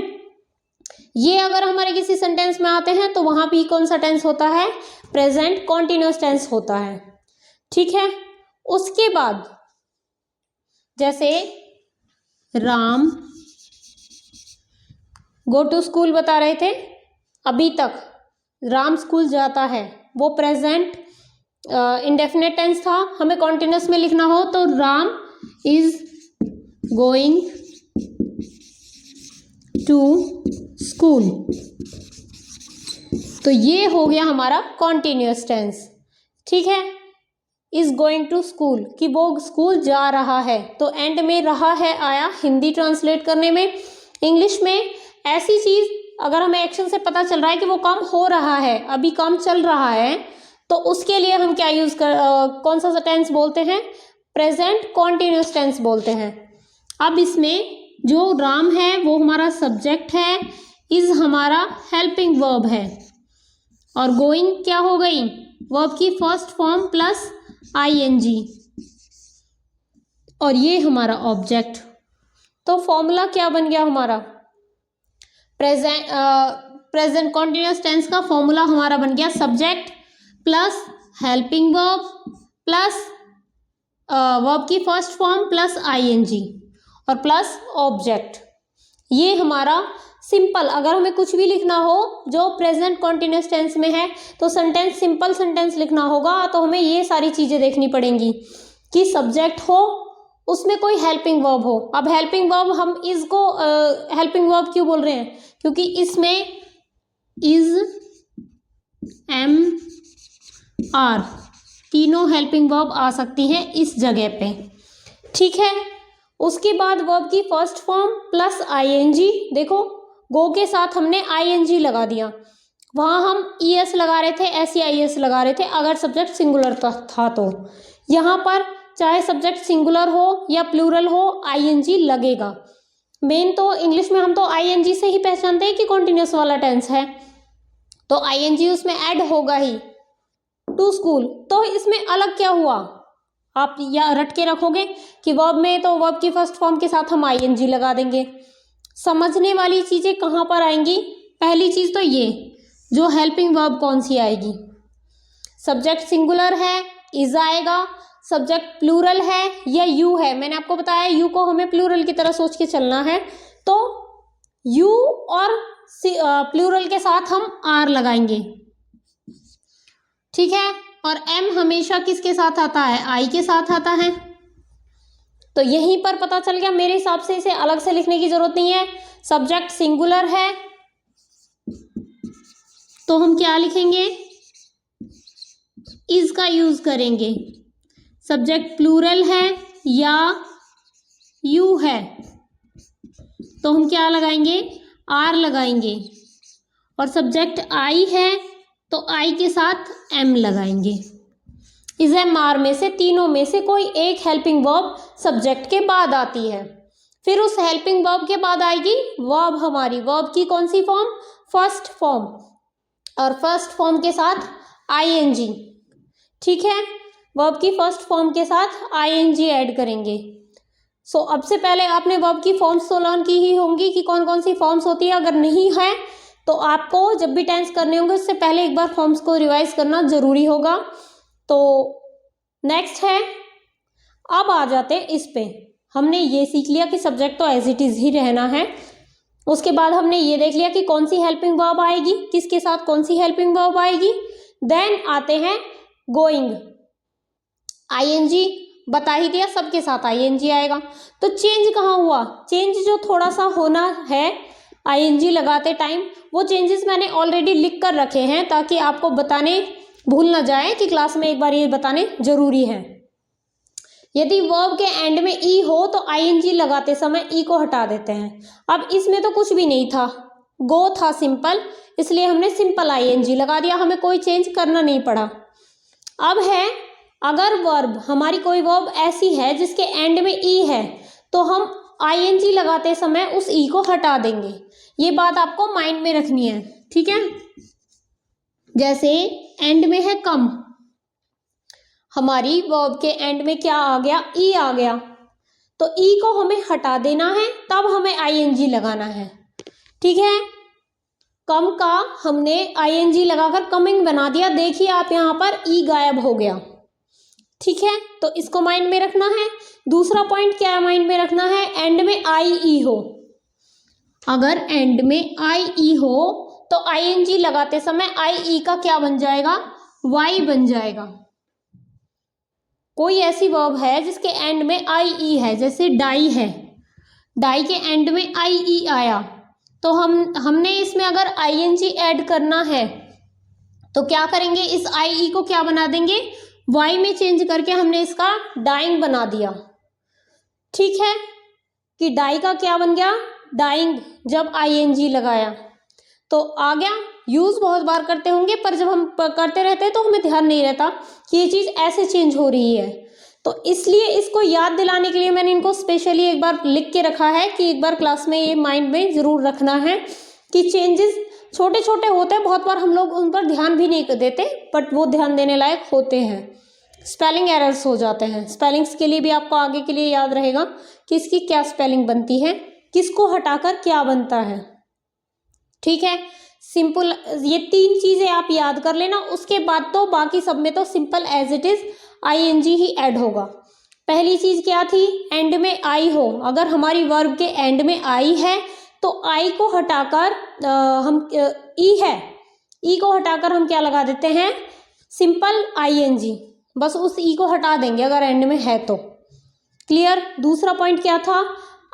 ये अगर हमारे किसी सेंटेंस में आते हैं तो वहां भी कौन सा टेंस होता है, प्रेजेंट कॉन्टिन्यूअस टेंस होता है। ठीक है, उसके बाद जैसे राम गो टू स्कूल बता रहे थे, अभी तक राम स्कूल जाता है, वो प्रेजेंट इंडेफिनिट टेंस था। हमें कॉन्टिन्यूअस में लिखना हो तो Ram is going to school, तो ये हो गया हमारा कॉन्टिन्यूअस टेंस। ठीक है, इज गोइंग टू स्कूल कि वो स्कूल जा रहा है, तो एंड में रहा है आया हिंदी ट्रांसलेट करने में, इंग्लिश में ऐसी चीज़ अगर हमें एक्शन से पता चल रहा है कि वो काम हो रहा है, अभी काम चल रहा है, तो उसके लिए हम क्या कौन सा टेंस बोलते हैं? प्रेजेंट कॉन्टिन्यूस टेंस बोलते हैं। अब इसमें जो राम है वो हमारा सब्जेक्ट है, इज हमारा हेल्पिंग वर्ब है, और गोइंग क्या हो गई? वर्ब की फर्स्ट फॉर्म प्लस आईएनजी, और ये हमारा ऑब्जेक्ट। तो फॉर्मूला क्या बन गया हमारा? प्रेजेंट कॉन्टिन्यूस टेंस का फॉर्मूला हमारा बन गया subject plus helping verb plus verb की फर्स्ट फॉर्म प्लस आईएनजी और प्लस ऑब्जेक्ट। ये हमारा सिंपल, अगर हमें कुछ भी लिखना हो जो प्रेजेंट कॉन्टिन्यूस टेंस में है तो सेंटेंस, सिंपल सेंटेंस लिखना होगा, तो हमें ये सारी चीज़ें देखनी पड़ेंगी कि सब्जेक्ट हो, उसमें कोई हेल्पिंग वर्ब हो। अब हेल्पिंग वर्ब हम इसको हेल्पिंग वर्ब क्यों बोल रहे हैं? क्योंकि इसमें इज, एम, आर तीनों हेल्पिंग वर्ब आ सकती हैं इस जगह पे, ठीक है। उसके बाद वर्ब की फर्स्ट फॉर्म प्लस आईएनजी। देखो गो के साथ हमने आईएनजी लगा दिया, वहाँ हम ईएस लगा रहे थे, एसईआईएस लगा रहे थे अगर सब्जेक्ट सिंगुलर था तो। यहाँ पर चाहे सब्जेक्ट सिंगुलर हो या प्लूरल हो, आईएनजी लगेगा। मेन तो इंग्लिश में हम तो आईएनजी से ही पहचानते हैं कि कॉन्टिन्यूस वाला टेंस है, तो आईएनजी उसमें ऐड होगा ही। टू स्कूल, तो इसमें अलग क्या हुआ? आप या रट के रखोगे कि वर्ब में तो वर्ब की फर्स्ट फॉर्म के साथ हम आईएनजी लगा देंगे। समझने वाली चीज़ें कहाँ पर आएंगी? पहली चीज़ तो ये, जो हेल्पिंग वर्ब कौन सी आएगी? सब्जेक्ट सिंगुलर है, इज आएगा, सब्जेक्ट प्लूरल है या यू है। मैंने आपको बताया यू को हमें प्लूरल की तरह सोच के चलना है, तो यू और प्लूरल के साथ हम आर लगाएंगे, ठीक है। और एम हमेशा किसके साथ आता है? आई के साथ आता है। तो यहीं पर पता चल गया, मेरे हिसाब से इसे अलग से लिखने की जरूरत नहीं है। सब्जेक्ट सिंगुलर है तो हम क्या लिखेंगे? इज का यूज करेंगे। सब्जेक्ट प्लूरल है या यू है तो हम क्या लगाएंगे? आर लगाएंगे। और सब्जेक्ट आई है तो आई के साथ एम लगाएंगे। इस एम आर में से, तीनों में से कोई एक हेल्पिंग वर्ब सब्जेक्ट के बाद आती है। फिर उस हेल्पिंग वर्ब के बाद आएगी वर्ब हमारी। वर्ब की कौन सी फॉर्म? फर्स्ट फॉर्म, और फर्स्ट फॉर्म के साथ आईएनजी, ठीक है। वर्ब की फर्स्ट फॉर्म के साथ आईएनजी ऐड करेंगे। सो अब से पहले आपने वर्ब की फॉर्म्स तो लर्न की ही होंगी कि कौन कौन सी फॉर्म्स होती है। अगर नहीं है तो आपको जब भी टेंस करने होंगे उससे पहले एक बार फॉर्म्स को रिवाइज करना जरूरी होगा। तो नेक्स्ट है, अब आ जाते इस पे। हमने ये सीख लिया कि सब्जेक्ट तो एज इट इज ही रहना है। उसके बाद हमने ये देख लिया कि कौन सी हेल्पिंग वर्ब आएगी, किसके साथ कौन सी हेल्पिंग वर्ब आएगी। देन आते हैं गोइंग। आईएनजी बता ही दिया, सबके साथ आईएनजी आएगा। तो चेंज कहाँ हुआ? चेंज जो थोड़ा सा होना है आईएनजी लगाते टाइम, वो चेंजेस मैंने ऑलरेडी लिख कर रखे हैं ताकि आपको बताने भूल ना जाए कि क्लास में एक बार ये बताने जरूरी है। यदि वर्ब के एंड में ई हो तो आईएनजी लगाते समय ई को हटा देते हैं। अब इसमें तो कुछ भी नहीं था, गो था सिंपल, इसलिए हमने सिंपल आईएनजी लगा दिया, हमें कोई चेंज करना नहीं पड़ा। अब है, अगर वर्ब हमारी कोई वर्ब ऐसी है जिसके एंड में ई है तो हम आईएनजी लगाते समय उस ई को हटा देंगे। ये बात आपको माइंड में रखनी है, ठीक है। जैसे एंड में है कम, हमारी वर्ब के एंड में क्या आ गया? ई आ गया, तो ई को हमें हटा देना है, तब हमें आईएनजी लगाना है, ठीक है। कम का हमने आईएनजी लगाकर कमिंग बना दिया, देखिए आप यहाँ पर ई गायब हो गया, ठीक है। तो इसको माइंड में रखना है। दूसरा पॉइंट क्या माइंड में रखना है? एंड में आई ई हो। अगर एंड में आई ई हो तो आईएनजी लगाते समय आई ई का क्या बन जाएगा? वाई बन जाएगा। कोई ऐसी वर्ब है जिसके एंड में आई ई है, जैसे डाई है, डाई के एंड में आई ई आया, तो हमने इसमें अगर आईएनजी ऐड करना है तो क्या करेंगे? इस आई ई को क्या बना देंगे? वाई में चेंज करके हमने इसका डाइंग बना दिया, ठीक है। कि डाई का क्या बन गया? डाइंग जब आईएनजी लगाया तो आ गया। यूज़ बहुत बार करते होंगे पर जब हम करते रहते हैं तो हमें ध्यान नहीं रहता कि ये चीज़ ऐसे चेंज हो रही है। तो इसलिए इसको याद दिलाने के लिए मैंने इनको स्पेशली एक बार लिख के रखा है कि एक बार क्लास में ये माइंड में ज़रूर रखना है कि चेंजेस छोटे छोटे होते हैं, बहुत बार हम लोग उन पर ध्यान भी नहीं देते बट वो ध्यान देने लायक होते हैं। स्पेलिंग एरर्स हो जाते हैं, स्पेलिंग्स के लिए भी आपको आगे के लिए याद रहेगा कि इसकी क्या स्पेलिंग बनती है, किसको हटाकर क्या बनता है। ठीक है, सिंपल ये 3 चीज़ें आप याद कर लेना। उसके बाद तो बाकी सब में तो simple as it is ING ही ऐड होगा। पहली चीज़ क्या थी, एंड में आई हो। अगर हमारी वर्ब के एंड में आई है तो आई को हटाकर हम ई है, ई को हटाकर हम क्या लगा देते हैं, सिंपल आईएनजी। बस उस ई को हटा देंगे अगर एंड में है तो। क्लियर। दूसरा पॉइंट क्या था,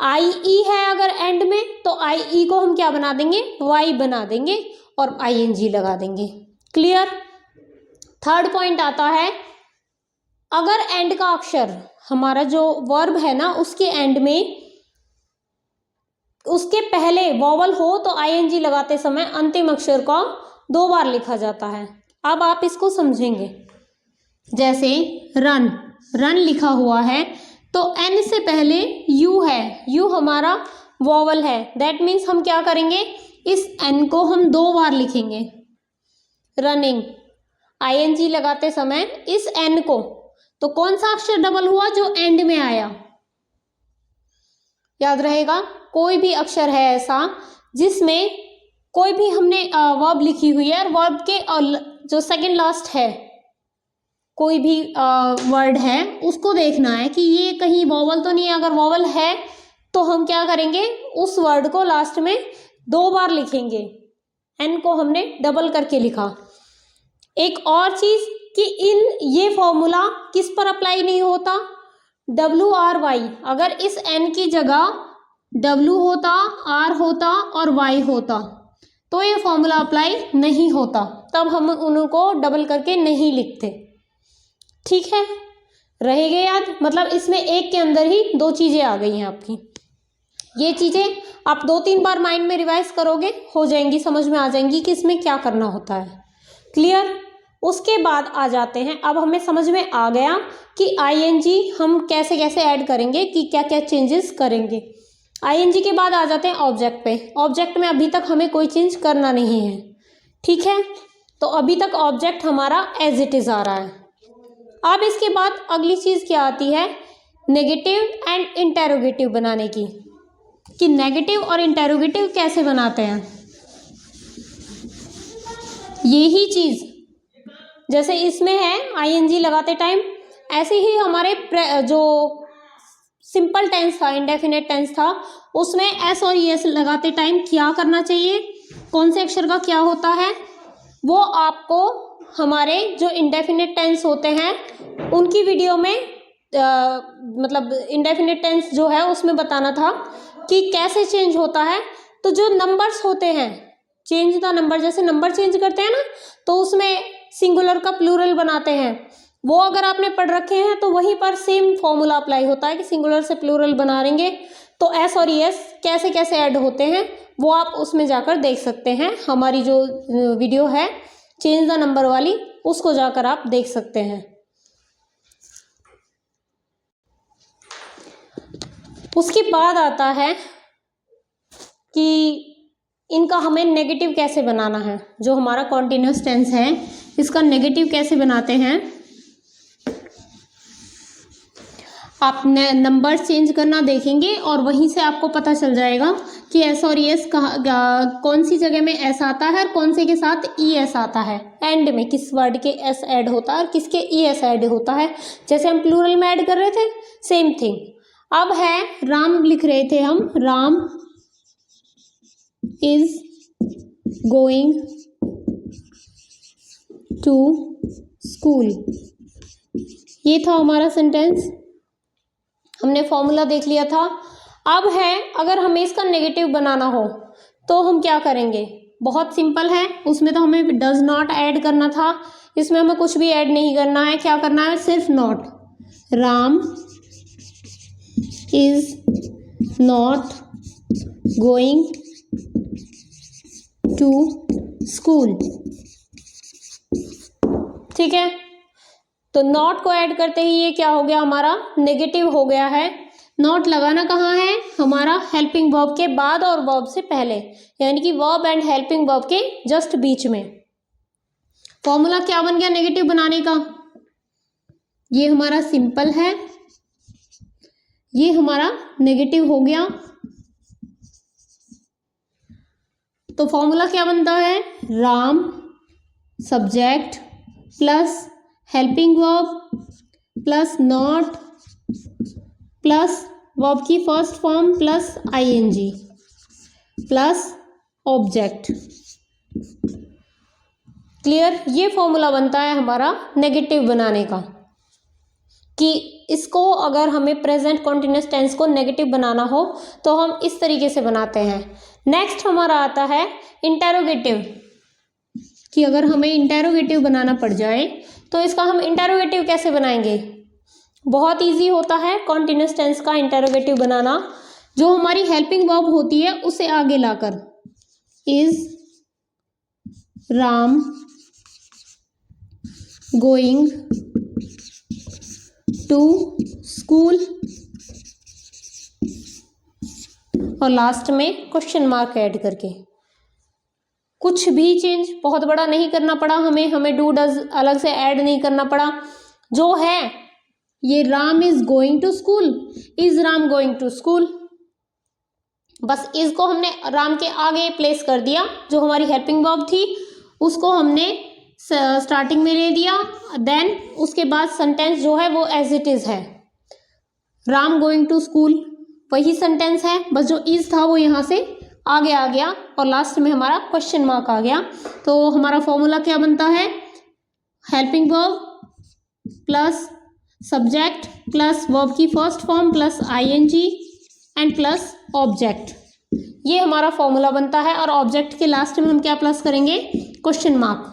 आई ई है अगर एंड में तो आई ई को हम क्या बना देंगे, वाई बना देंगे और आईएनजी लगा देंगे। क्लियर। थर्ड पॉइंट आता है, अगर एंड का अक्षर हमारा जो वर्ब है ना उसके एंड में उसके पहले वॉवल हो तो आईएनजी लगाते समय अंतिम अक्षर का 2 बार लिखा जाता है। अब आप इसको समझेंगे, जैसे रन, रन लिखा हुआ है तो एन से पहले यू है, यू हमारा वॉवल है, दैट मीन्स हम क्या करेंगे, इस एन को हम 2 बार लिखेंगे। रनिंग, आईएनजी लगाते समय इस एन को, तो कौन सा अक्षर डबल हुआ, जो एंड में आया। याद रहेगा, कोई भी अक्षर है ऐसा जिसमें कोई भी हमने वर्ब लिखी हुई है और वर्ब के जो सेकंड लास्ट है कोई भी वर्ड है उसको देखना है कि ये कहीं वॉवल तो नहीं है। अगर वॉवल है तो हम क्या करेंगे, उस वर्ड को लास्ट में 2 बार लिखेंगे। एन को हमने डबल करके लिखा। एक और चीज़ कि ये फॉर्मूला किस पर अप्लाई नहीं होता, WRY। अगर इस एन की जगह W होता, R होता और Y होता तो ये फॉर्मूला अप्लाई नहीं होता, तब हम उनको डबल करके नहीं लिखते। ठीक है, रहेगा याद। मतलब इसमें एक के अंदर ही 2 चीज़ें आ गई हैं आपकी। ये चीज़ें आप 2-3 बार माइंड में रिवाइज करोगे, हो जाएंगी, समझ में आ जाएंगी कि इसमें क्या करना होता है। क्लियर। उसके बाद आ जाते हैं, अब हमें समझ में आ गया कि आईएनजी हम कैसे कैसे ऐड करेंगे, कि क्या क्या चेंजेस करेंगे। आईएनजी के बाद आ जाते हैं ऑब्जेक्ट पे। ऑब्जेक्ट में अभी तक हमें कोई चेंज करना नहीं है। ठीक है, तो अभी तक ऑब्जेक्ट हमारा एज इट इज़ आ रहा है। अब इसके बाद अगली चीज़ क्या आती है, नेगेटिव एंड इंटेरोगेटिव बनाने की, कि नेगेटिव और इंटेरोगेटिव कैसे बनाते हैं। यही चीज़ जैसे इसमें है आईएनजी लगाते टाइम, ऐसे ही हमारे जो सिंपल टेंस था, इंडेफिनेट टेंस था, उसमें एस और एस लगाते टाइम क्या करना चाहिए, कौन से अक्षर का क्या होता है, वो आपको हमारे जो इंडेफिनेट टेंस होते हैं उनकी वीडियो में मतलब इंडेफिनेट टेंस जो है उसमें बताना था कि कैसे चेंज होता है। तो जो नंबर्स होते हैं, चेंज द नंबर, जैसे नंबर चेंज करते हैं ना तो उसमें सिंगुलर का प्लूरल बनाते हैं, वो अगर आपने पढ़ रखे हैं तो वहीं पर सेम फॉर्मूला अप्लाई होता है कि सिंगुलर से प्लूरल बना लेंगे। तो एस और एस कैसे कैसे ऐड होते हैं वो आप उसमें जाकर देख सकते हैं। हमारी जो वीडियो है चेंज द नंबर वाली, उसको जाकर आप देख सकते हैं। उसके बाद आता है कि इनका हमें नेगेटिव कैसे बनाना है। जो हमारा कॉन्टिन्यूस टेंस है इसका नेगेटिव कैसे बनाते हैं। आप नंबर चेंज करना देखेंगे और वहीं से आपको पता चल जाएगा कि एस और एस कौन सी जगह में एस आता है और कौन से के साथ ई एस आता है। एंड में किस वर्ड के एस ऐड होता है और किसके ई एस ऐड होता है। जैसे हम प्लूरल में ऐड कर रहे थे, सेम थिंग। अब है राम लिख रहे थे हम, Ram is going to school, ये था हमारा सेंटेंस, हमने फॉर्मूला देख लिया था। अब है अगर हमें इसका नेगेटिव बनाना हो तो हम क्या करेंगे, बहुत सिंपल है। उसमें तो हमें डज नॉट ऐड करना था, इसमें हमें कुछ भी ऐड नहीं करना है। क्या करना है, सिर्फ not. Ram is not going to school. ठीक है, तो नॉट को ऐड करते ही ये क्या हो गया, हमारा नेगेटिव हो गया है। नॉट लगाना कहाँ है, हमारा हेल्पिंग वर्ब के बाद और वर्ब से पहले, यानी कि वर्ब एंड हेल्पिंग वर्ब के जस्ट बीच में। फॉर्मूला क्या बन गया नेगेटिव बनाने का, ये हमारा सिंपल है, ये हमारा नेगेटिव हो गया। तो फॉर्मूला क्या बनता है, Ram subject plus helping verb plus not plus verb की first form plus ING plus object. Clear, ये फॉर्मूला बनता है हमारा नेगेटिव बनाने का, कि इसको अगर हमें प्रेजेंट कॉन्टिन्यूअस टेंस को नेगेटिव बनाना हो तो हम इस तरीके से बनाते हैं। नेक्स्ट हमारा आता है इंटेरोगेटिव, कि अगर हमें इंटेरोगेटिव बनाना पड़ जाए तो इसका हम इंटेरोगेटिव कैसे बनाएंगे। बहुत इजी होता है कॉन्टिन्यूअस टेंस का इंटेरोगेटिव बनाना, जो हमारी हेल्पिंग वर्ब होती है उसे आगे लाकर, is Ram going to school, और लास्ट में क्वेश्चन मार्क ऐड करके। कुछ भी चेंज बहुत बड़ा नहीं करना पड़ा हमें डू डज अलग से ऐड नहीं करना पड़ा, जो है ये Ram is going to school, is Ram going to school, बस इसको हमने राम के आगे प्लेस कर दिया, जो हमारी हेल्पिंग वर्ब थी उसको हमने स्टार्टिंग में ले दिया, देन उसके बाद सेंटेंस जो है वो एज इट इज है, राम गोइंग टू स्कूल वही सेंटेंस है, बस जो इज था वो यहाँ से आगे आ गया और लास्ट में हमारा क्वेश्चन मार्क आ गया। तो हमारा फॉर्मूला क्या बनता है, helping verb plus subject plus verb की first form plus ING and plus object, ये हमारा फॉर्मूला बनता है। और ऑब्जेक्ट के लास्ट में हम क्या प्लस करेंगे, क्वेश्चन मार्क।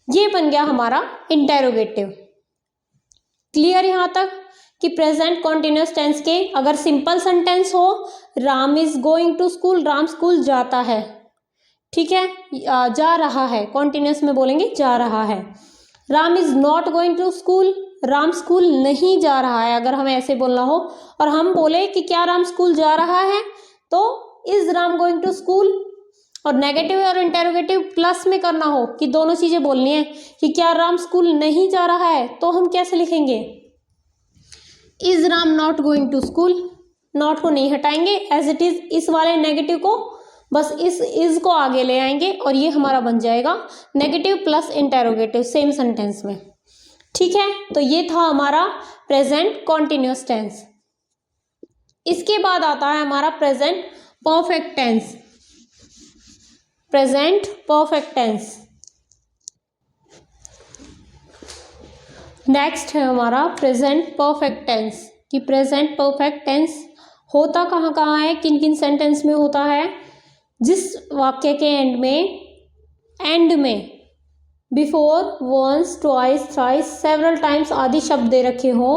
ये बन गया हमारा इंटेरोगेटिव। क्लियर यहाँ तक कि प्रेजेंट कॉन्टिन्यूअस टेंस के अगर सिंपल सेंटेंस हो, Ram is going to school, Ram school जाता है, ठीक है, जा रहा है, कॉन्टिन्यूअस में बोलेंगे जा रहा है। Ram is not going to school, Ram school नहीं जा रहा है, अगर हमें ऐसे बोलना हो और हम बोले कि क्या राम स्कूल जा रहा है, तो is Ram going to school. और नेगेटिव और इंटेरोगेटिव प्लस में करना हो कि दोनों चीजें बोलनी है कि क्या राम स्कूल नहीं जा रहा है, तो हम कैसे लिखेंगे, is Ram not going to school, not को नहीं हटाएंगे, एज इट इज इस वाले नेगेटिव को बस इस को आगे ले आएंगे और ये हमारा बन जाएगा negative plus interrogative same sentence में। ठीक है, तो ये था हमारा प्रेजेंट कॉन्टिन्यूअस टेंस। इसके बाद आता है हमारा present perfect tense. Present perfect tense next है हमारा प्रेजेंट परफेक्ट टेंस। कि प्रेजेंट परफेक्ट टेंस होता कहाँ कहाँ है, किन किन सेंटेंस में होता है, जिस वाक्य के एंड में before, once, twice, thrice, several times आदि शब्द दे रखे हो,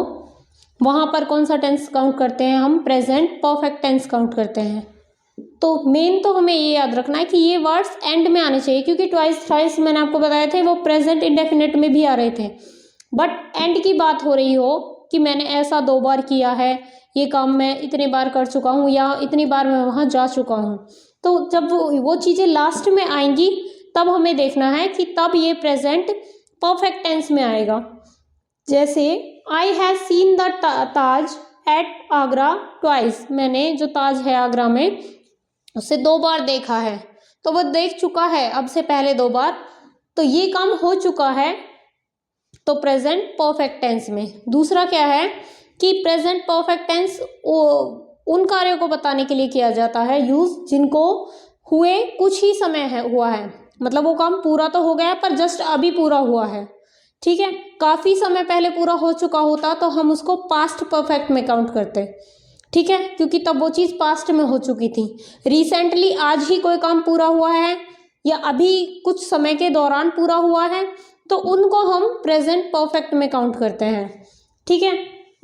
वहाँ पर कौन सा टेंस काउंट करते हैं हम, प्रेजेंट परफेक्ट टेंस काउंट करते हैं। तो मेन तो हमें ये याद रखना है कि ये वर्ड्स एंड में आने चाहिए, क्योंकि ट्वाइस थ्राइस मैंने आपको बताए थे वो प्रेजेंट इंडेफिनिट में भी आ रहे थे, बट एंड की बात हो रही हो कि मैंने ऐसा 2 बार किया है, ये काम मैं इतनी बार कर चुका हूँ या इतनी बार मैं वहाँ जा चुका हूँ, तो जब वो चीज़ें लास्ट में आएंगी तब हमें देखना है कि तब ये प्रेजेंट परफेक्ट टेंस में आएगा। जैसे I have seen the Taj at Agra twice, मैंने जो ताज है आगरा में उसे 2 बार देखा है, तो वो देख चुका है अब से पहले 2 बार, तो ये काम हो चुका है, तो प्रेजेंट परफेक्ट टेंस में। दूसरा क्या है कि प्रेजेंट परफेक्ट टेंस उन कार्यों को बताने के लिए किया जाता है यूज जिनको हुए कुछ ही समय हुआ है, मतलब वो काम पूरा तो हो गया पर जस्ट अभी पूरा हुआ है। ठीक है, काफ़ी समय पहले पूरा हो चुका होता तो हम उसको पास्ट परफेक्ट में काउंट करते, ठीक है, क्योंकि तब वो चीज़ पास्ट में हो चुकी थी। रिसेंटली आज ही कोई काम पूरा हुआ है या अभी कुछ समय के दौरान पूरा हुआ है, तो उनको हम प्रेजेंट परफेक्ट में काउंट करते हैं। ठीक है,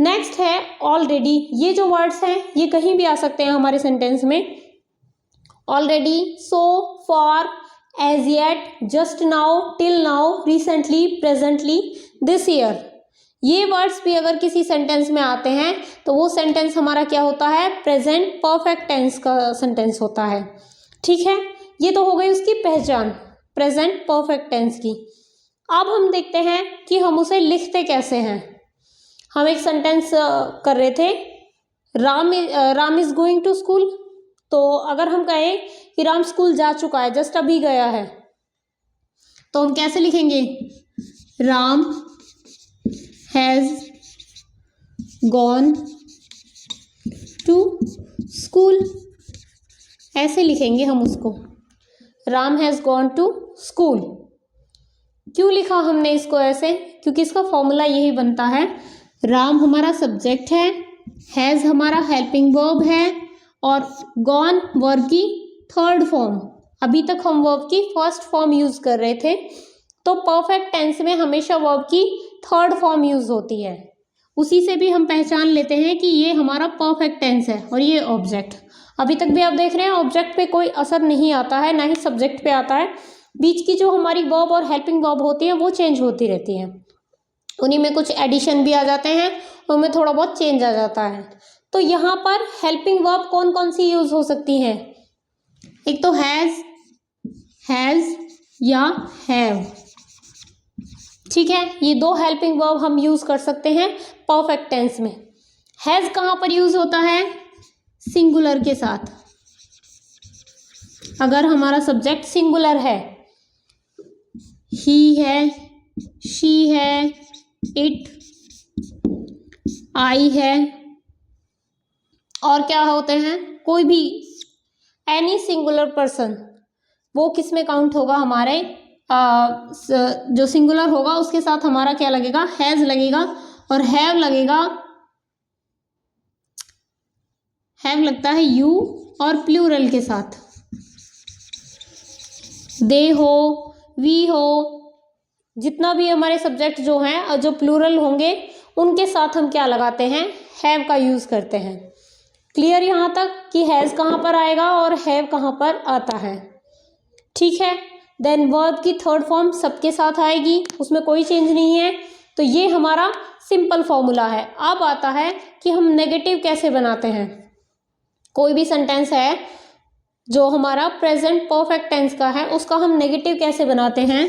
नेक्स्ट है ऑलरेडी। ये जो वर्ड्स हैं ये कहीं भी आ सकते हैं हमारे सेंटेंस में, already, so, far, as yet, just now, till now, recently, presently, this year. ये वर्ड्स भी अगर किसी सेंटेंस में आते हैं तो वो सेंटेंस हमारा क्या होता है, प्रेजेंट परफेक्ट टेंस का सेंटेंस होता है। ठीक है, ये तो हो गई उसकी पहचान प्रेजेंट परफेक्ट टेंस की। अब हम देखते हैं कि हम उसे लिखते कैसे हैं। हम एक सेंटेंस कर रहे थे, Ram is going to school. तो अगर हम कहें कि राम स्कूल जा चुका है, जस्ट अभी गया है, तो हम कैसे लिखेंगे, Ram has gone to school, ऐसे लिखेंगे हम उसको, Ram has gone to school. क्यों लिखा हमने इसको ऐसे, क्योंकि इसका फॉर्मूला यही बनता है, राम हमारा सब्जेक्ट है, हैज हमारा हेल्पिंग वर्ब है, और गॉन वर्ब की थर्ड फॉर्म। अभी तक हम वर्ब की फर्स्ट फॉर्म यूज कर रहे थे, तो परफेक्ट टेंस में हमेशा वर्ब की थर्ड फॉर्म यूज होती है। उसी से भी हम पहचान लेते हैं कि ये हमारा परफेक्ट टेंस है और ये ऑब्जेक्ट। अभी तक भी आप देख रहे हैं ऑब्जेक्ट पे कोई असर नहीं आता है, ना ही सब्जेक्ट पे आता है। बीच की जो हमारी वर्ब और हेल्पिंग वर्ब होती है वो चेंज होती रहती हैं, उन्हीं में कुछ एडिशन भी आ जाते हैं, उनमें थोड़ा बहुत चेंज आ जाता है। तो यहाँ पर हेल्पिंग वर्ब कौन कौन सी यूज हो सकती हैं, एक तो हैज या हैव। ठीक है, ये दो हेल्पिंग वर्ब हम यूज कर सकते हैं परफेक्ट टेंस में। हैज कहाँ पर यूज होता है, सिंगुलर के साथ। अगर हमारा सब्जेक्ट सिंगुलर है, ही है, शी है, इट, आई है, और क्या होते हैं, कोई भी एनी सिंगुलर पर्सन, वो किस में काउंट होगा, हमारे जो सिंगुलर होगा उसके साथ हमारा क्या लगेगा, हैज लगेगा, और हैव लगेगा, हैव लगता है यू, और प्लूरल के साथ दे हो, वी हो, जितना भी हमारे सब्जेक्ट जो हैं जो प्लूरल होंगे उनके साथ हम क्या लगाते हैं, हैव का यूज करते हैं। क्लियर यहाँ तक कि हैज कहाँ पर आएगा और हैव कहाँ पर आता है। ठीक है, देन वर्ब की थर्ड फॉर्म सबके साथ आएगी, उसमें कोई चेंज नहीं है। तो ये हमारा सिंपल फॉर्मूला है। अब आता है कि हम नेगेटिव कैसे बनाते हैं। कोई भी सेंटेंस है जो हमारा प्रेजेंट परफेक्ट टेंस का है, उसका हम नेगेटिव कैसे बनाते हैं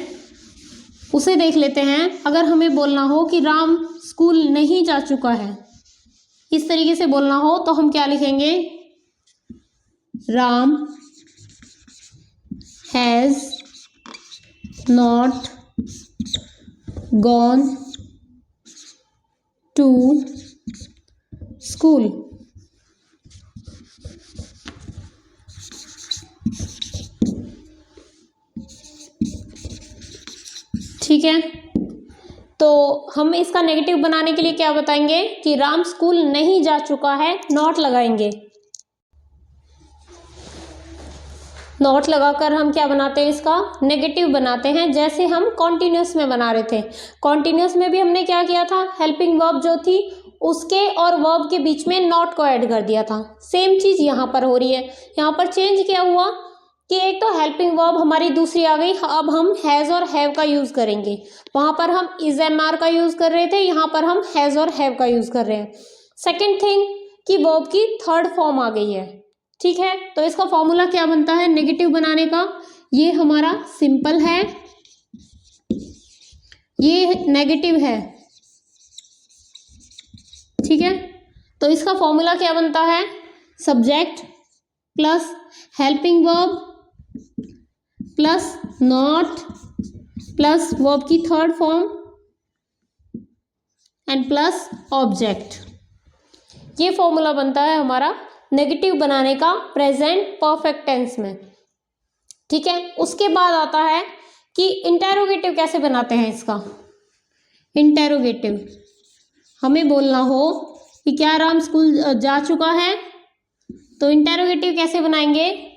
उसे देख लेते हैं। अगर हमें बोलना हो कि राम स्कूल नहीं जा चुका है, इस तरीके से बोलना हो, तो हम क्या लिखेंगे, Ram has not gone to school. ठीक है, तो हम इसका नेगेटिव बनाने के लिए क्या बताएंगे कि राम स्कूल नहीं जा चुका है, नॉट लगाएंगे। नॉट लगाकर हम क्या बनाते हैं, इसका नेगेटिव बनाते हैं, जैसे हम कॉन्टिन्यूस में बना रहे थे। कॉन्टिन्यूस में भी हमने क्या किया था, हेल्पिंग वर्ब जो थी उसके और वर्ब के बीच में नॉट को ऐड कर दिया था। सेम चीज यहाँ पर हो रही है। यहाँ पर चेंज क्या हुआ कि एक तो हेल्पिंग वर्ब हमारी दूसरी आ गई, अब हम हैज और हैव का यूज करेंगे। वहां पर हम इज एम आर का यूज कर रहे थे, यहाँ पर हम हैज और हैव का यूज कर रहे हैं। सेकेंड थिंग कि वर्ब की थर्ड फॉर्म आ गई है। ठीक है, तो इसका फॉर्मूला क्या बनता है नेगेटिव बनाने का, ये हमारा सिंपल है, ये नेगेटिव है। ठीक है, तो इसका फॉर्मूला क्या बनता है, subject plus helping verb plus not plus verb की third form and plus object. ये फॉर्मूला बनता है हमारा नेगेटिव बनाने का प्रेजेंट परफेक्ट टेंस में। ठीक है, उसके बाद आता है कि इंटेरोगेटिव कैसे बनाते हैं इसका। इंटेरोगेटिव हमें बोलना हो कि क्या राम स्कूल जा चुका है, तो इंटेरोगेटिव कैसे बनाएंगे,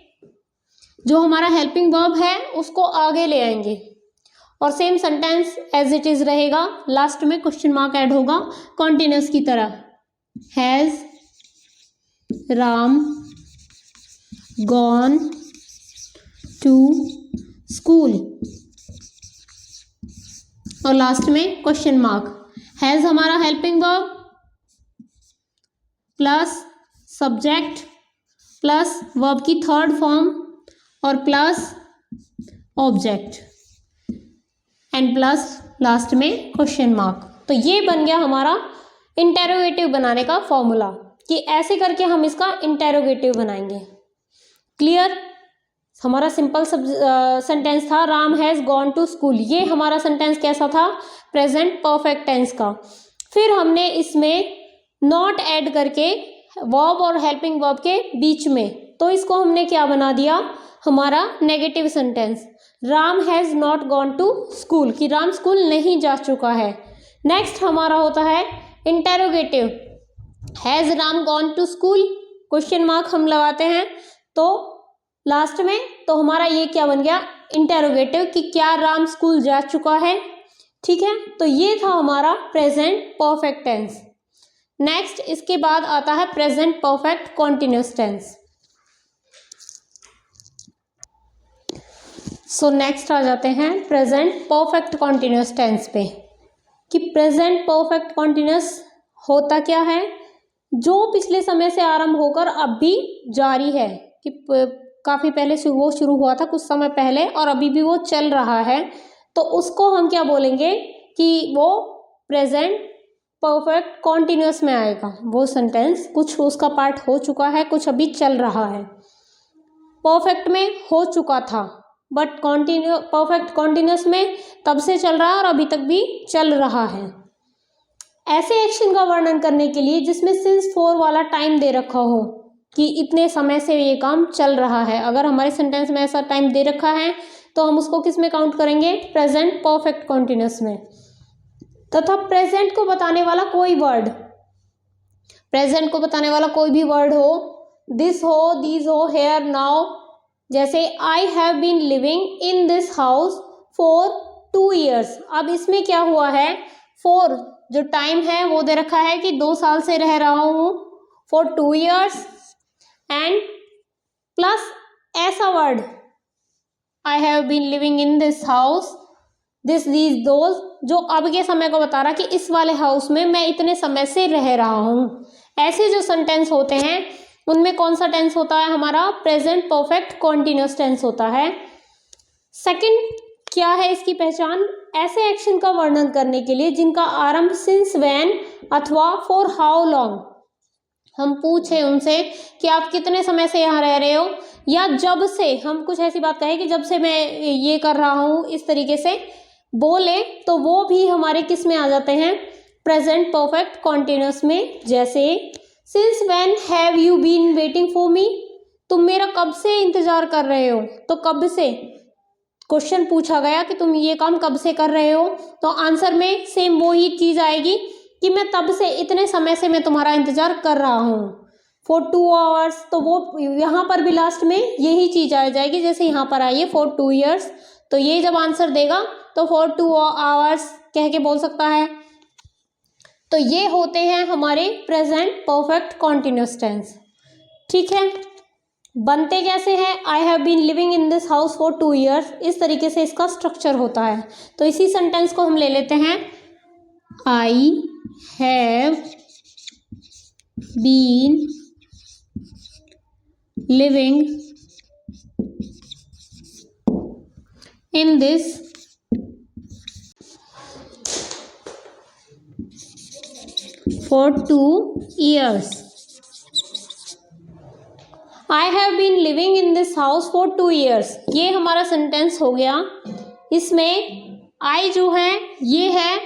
जो हमारा हेल्पिंग वर्ब है उसको आगे ले आएंगे और same sentence as it is रहेगा, लास्ट में क्वेश्चन मार्क ऐड होगा कॉन्टिन्यूस की तरह। Has Ram gone to school, और लास्ट में क्वेश्चन मार्क। हैज़ हमारा helping verb plus subject plus verb की थर्ड फॉर्म और plus object and plus last में क्वेश्चन मार्क। तो ये बन गया हमारा इंटेरोगेटिव बनाने का फॉर्मूला कि ऐसे करके हम इसका इंटेरोगेटिव बनाएंगे। क्लियर? हमारा सिंपल सेंटेंस था Ram has gone to school. ये हमारा सेंटेंस कैसा था? प्रेजेंट परफेक्ट टेंस का। फिर हमने इसमें नॉट ऐड करके वर्ब और हेल्पिंग वर्ब के बीच में, तो इसको हमने क्या बना दिया? हमारा negative sentence, Ram has not gone to school, कि राम स्कूल नहीं जा चुका है। नेक्स्ट हमारा होता है interrogative, has Ram gone to school, question mark हम लगाते हैं तो लास्ट में, तो हमारा ये क्या बन गया? इंटेरोगेटिव, कि क्या राम स्कूल जा चुका है। ठीक है, तो ये था हमारा प्रेजेंट परफेक्ट टेंस। नेक्स्ट इसके बाद आता है present perfect continuous tense. So next आ जाते हैं प्रेजेंट परफेक्ट कॉन्टिन्यूअस टेंस पे, कि प्रेजेंट परफेक्ट कॉन्टिन्यूअस होता क्या है? जो पिछले समय से आरंभ होकर अब भी जारी है, कि काफ़ी पहले से वो शुरू हुआ था कुछ समय पहले और अभी भी वो चल रहा है, तो उसको हम क्या बोलेंगे? कि वो प्रेजेंट परफेक्ट कॉन्टिन्यूअस में आएगा वो सेंटेंस। कुछ उसका पार्ट हो चुका है, कुछ अभी चल रहा है। परफेक्ट में हो चुका था, बट परफेक्ट कॉन्टिन्यूअस में तब से चल रहा है और अभी तक भी चल रहा है। ऐसे एक्शन का वर्णन करने के लिए जिसमें सिंस फॉर वाला टाइम दे रखा हो, कि इतने समय से ये काम चल रहा है। अगर हमारे सेंटेंस में ऐसा टाइम दे रखा है तो हम उसको किस में काउंट करेंगे? प्रेजेंट परफेक्ट कॉन्टिन्यूअस में। तथा प्रेजेंट को बताने वाला कोई वर्ड, प्रेजेंट को बताने वाला कोई भी वर्ड हो, दिस हो, दीज हो, हेयर, नाउ, जैसे I have been living in this house for 2 years। अब इसमें क्या हुआ है? फॉर जो टाइम है वो दे रखा है कि 2 साल से रह रहा हूँ, फॉर 2 years, एंड प्लस ऐसा word I have been living in this house, this these those, जो अब के समय को बता रहा कि इस वाले हाउस में मैं इतने समय से रह रहा हूँ। ऐसे जो सेंटेंस होते हैं उनमें कौन सा टेंस होता है? हमारा प्रेजेंट परफेक्ट कॉन्टिन्यूअस टेंस होता है। सेकंड क्या है इसकी पहचान? ऐसे एक्शन का वर्णन करने के लिए जिनका आरंभ सिंस व्हेन अथवा फॉर हाउ लॉन्ग, हम पूछे उनसे कि आप कितने समय से यहाँ रह रहे हो, या जब से, हम कुछ ऐसी बात कहें कि जब से मैं ये कर रहा हूँ, इस तरीके से बोले, तो वो भी हमारे किस में आ जाते हैं? प्रेजेंट परफेक्ट कॉन्टिन्यूअस में। जैसे since when have you been waiting for me, तुम मेरा कब से इंतजार कर रहे हो, तो कब से क्वेश्चन पूछा गया कि तुम ये काम कब से कर रहे हो, तो आंसर में सेम वो ही चीज आएगी कि मैं तब से, इतने समय से मैं तुम्हारा इंतजार कर रहा हूँ, फॉर 2 hours। तो वो यहाँ पर भी लास्ट में यही चीज आ जाएगी जैसे यहाँ पर आई है फॉर 2 years। तो ये जब आंसर देगा तो फॉर 2 hours कह के बोल सकता है। तो ये होते हैं हमारे प्रेजेंट परफेक्ट कॉन्टिन्यूअस टेंस। ठीक है, बनते कैसे हैं? I have been living in this house for 2 years, इस तरीके से इसका स्ट्रक्चर होता है। तो इसी सेंटेंस को हम ले लेते हैं, I have been living in this for 2 years। I have been living in this house for 2 years, ये हमारा सेंटेंस हो गया। इसमें आई जो है ये है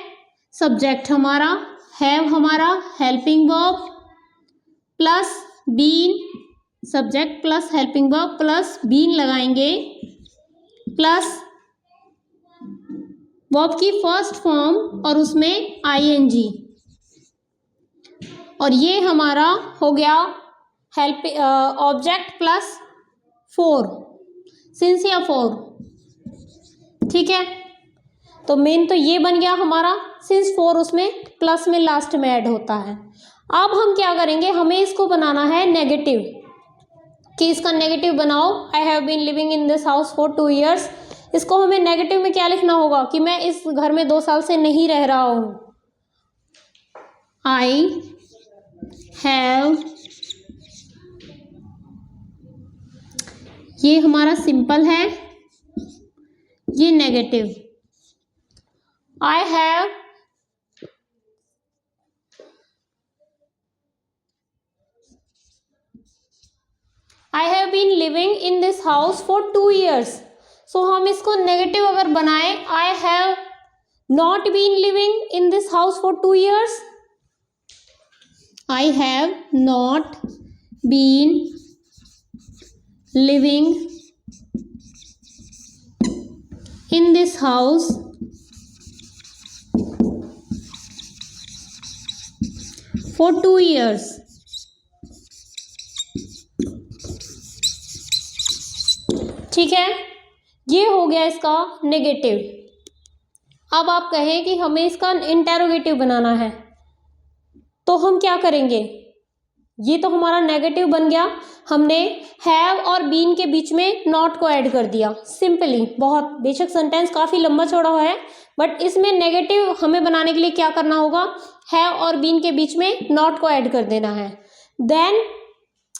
सब्जेक्ट हमारा, हैव हमारा helping verb, plus been subject plus helping verb plus been लगाएंगे, प्लस वर्ब की फर्स्ट फॉर्म और उसमें आईएनजी, और ये हमारा हो गया help object plus for, since या फॉर। ठीक है, तो मेन तो ये बन गया हमारा सिंस फॉर, उसमें प्लस में लास्ट में ऐड होता है। अब हम क्या करेंगे? हमें इसको बनाना है नेगेटिव। कि इसका नेगेटिव बनाओ। I have been living in this house for 2 years। इसको हमें नेगेटिव में क्या लिखना होगा कि मैं इस घर में 2 साल से नहीं रह रहा हूँ। आई हैव, ये हमारा सिंपल है, ये negative. I have been living in this house for 2 years। So हम इसको नेगेटिव अगर बनाए, I have not been living in this house for 2 years। I have not been living in this house for 2 years। ठीक है, ये हो गया इसका नेगेटिव। अब आप कहें कि हमें इसका इंटेरोगेटिव बनाना है, तो हम क्या करेंगे? ये तो हमारा नेगेटिव बन गया, हमने हैव और बीन के बीच में नॉट को ऐड कर दिया सिंपली। बहुत, बेशक सेंटेंस काफ़ी लंबा चौड़ा है, बट इसमें नेगेटिव हमें बनाने के लिए क्या करना होगा? हैव और बीन के बीच में नॉट को ऐड कर देना है। देन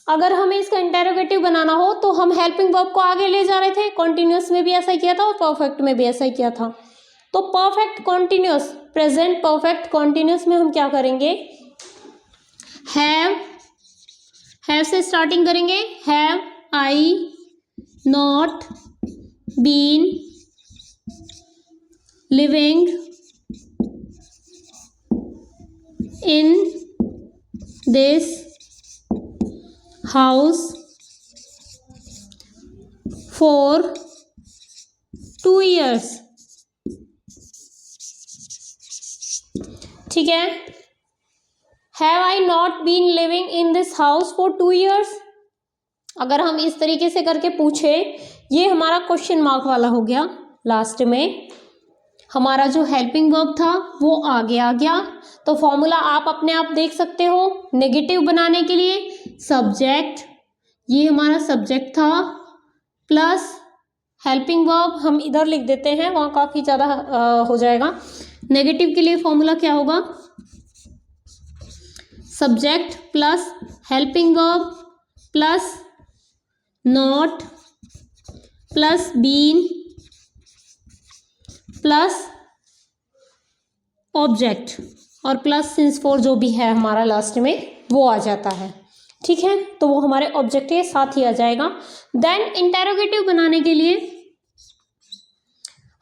अगर हमें इसका इंटेरोगेटिव बनाना हो तो हम हेल्पिंग वर्ब को आगे ले जा रहे थे। कॉन्टिन्यूअस में भी ऐसा ही किया था और परफेक्ट में भी ऐसा ही किया था। तो perfect continuous, present perfect continuous में हम क्या करेंगे? हैव से स्टार्टिंग करेंगे। Have I not been living in this house for 2 years। ठीक है, have I not been living in this house for 2 years। अगर हम इस तरीके से करके पूछे, ये हमारा क्वेश्चन मार्क वाला हो गया। लास्ट में हमारा जो हेल्पिंग वर्ब था वो आगे आ गया। तो फॉर्मूला आप अपने आप देख सकते हो। नेगेटिव बनाने के लिए सब्जेक्ट, ये हमारा सब्जेक्ट था, प्लस हेल्पिंग वर्ब हम इधर लिख देते हैं, वहाँ काफ़ी ज़्यादा हो जाएगा। नेगेटिव के लिए फॉर्मूला क्या होगा? Subject plus helping verb plus not plus been plus object और प्लस सिंस फोर जो भी है हमारा लास्ट में वो आ जाता है। ठीक है, तो वो हमारे ऑब्जेक्ट के साथ ही आ जाएगा। देन इंटेरोगेटिव बनाने के लिए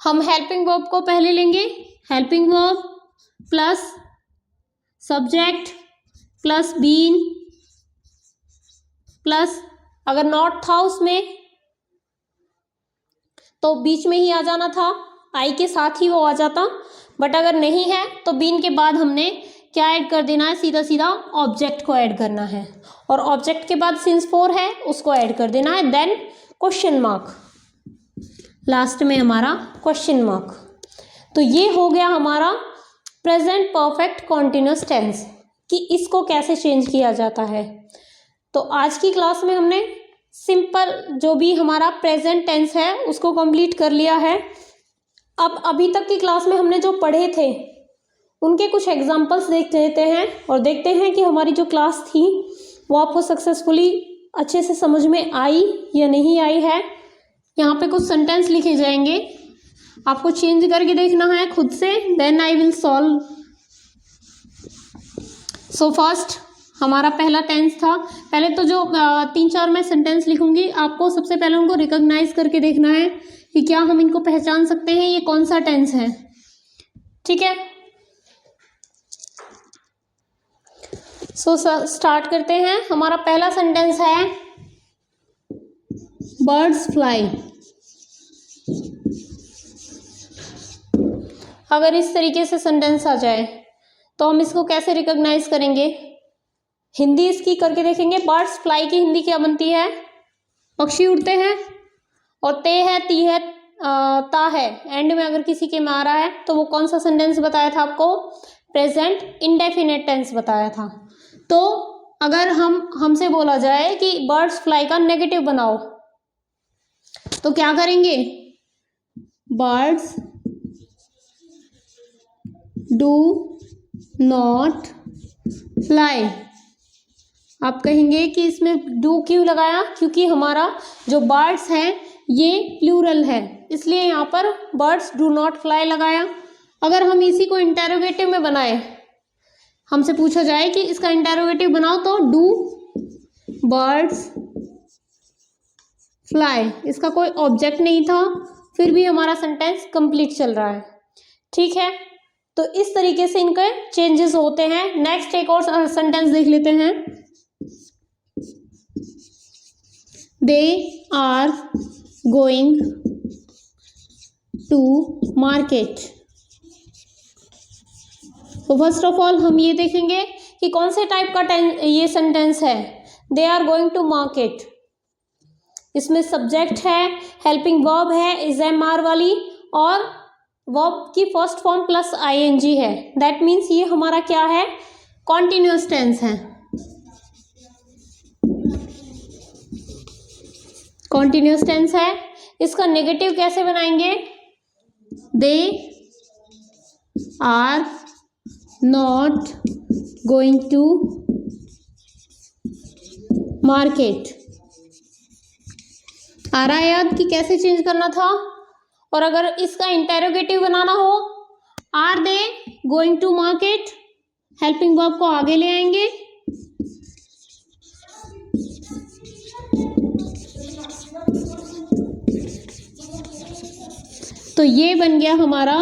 हम हेल्पिंग वर्ब को पहले लेंगे। Helping verb plus subject plus been plus, अगर नॉट था उसमें तो बीच में ही आ जाना था, आई के साथ ही वो आ जाता। बट अगर नहीं है तो बीन के बाद हमने क्या ऐड कर देना है? सीधा सीधा ऑब्जेक्ट को ऐड करना है, और ऑब्जेक्ट के बाद सिंस फोर है उसको ऐड कर देना है। देन क्वेश्चन मार्क, लास्ट में हमारा क्वेश्चन मार्क। तो ये हो गया हमारा प्रेजेंट परफेक्ट कॉन्टिन्यूअस टेंस कि इसको कैसे चेंज किया जाता है। तो आज की क्लास में हमने सिंपल जो भी हमारा प्रेजेंट टेंस है उसको कंप्लीट कर लिया है। अब अभी तक की क्लास में हमने जो पढ़े थे उनके कुछ एग्जांपल्स देख लेते हैं और देखते हैं कि हमारी जो क्लास थी वो आपको सक्सेसफुली अच्छे से समझ में आई या नहीं आई है। यहाँ पे कुछ सेंटेंस लिखे जाएंगे, आपको चेंज करके देखना है खुद से, then I will solve. So first हमारा पहला टेंस था। पहले तो जो 3-4 मैं सेंटेंस लिखूंगी, आपको सबसे पहले उनको रिकॉग्नाइज करके देखना है कि क्या हम इनको पहचान सकते हैं ये कौन सा टेंस है। ठीक है, सो स्टार्ट करते हैं। हमारा पहला सेंटेंस है बर्ड्स फ्लाई। अगर इस तरीके से सेंटेंस आ जाए तो हम इसको कैसे रिकॉग्नाइज करेंगे? हिंदी इसकी करके देखेंगे। बर्ड्स फ्लाई की हिंदी क्या बनती है? पक्षी उड़ते हैं। और ते है, ती है, ता है, एंड में अगर किसी के में आ रहा है तो वो कौन सा सेंटेंस बताया था आपको? प्रेजेंट इंडेफिनिट टेंस बताया था। तो अगर हमसे बोला जाए कि बर्ड्स फ्लाई का नेगेटिव बनाओ तो क्या करेंगे? Birds do not fly. आप कहेंगे कि इसमें डू क्यों लगाया? क्योंकि हमारा जो बर्ड्स हैं ये प्लूरल है, इसलिए यहाँ पर बर्ड्स डू नॉट फ्लाई लगाया। अगर हम इसी को इंटेरोगेटिव में बनाए, हमसे पूछा जाए कि इसका इंटेरोगेटिव बनाओ, तो डू बर्ड्स फ्लाई। इसका कोई ऑब्जेक्ट नहीं था, फिर भी हमारा सेंटेंस कंप्लीट चल रहा है। ठीक है, तो इस तरीके से इनके चेंजेस होते हैं। नेक्स्ट एक और सेंटेंस देख लेते हैं। They are going to market. तो फर्स्ट ऑफ ऑल हम ये देखेंगे कि कौन से टाइप का ये सेंटेंस है। They are going to market, इसमें सब्जेक्ट है, हेल्पिंग वर्ब है इज एम आर वाली, और वर्ब की फर्स्ट फॉर्म प्लस आईएनजी है। दैट मीन्स ये हमारा क्या है? कॉन्टिन्यूअस टेंस है। कॉन्टिन्यूअस टेंस है। इसका नेगेटिव कैसे बनाएंगे? They are not going to market. आ रहा है याद कि कैसे चेंज करना था? और अगर इसका इंटेरोगेटिव बनाना हो, are they going to market, helping verb को आगे ले आएंगे, तो ये बन गया हमारा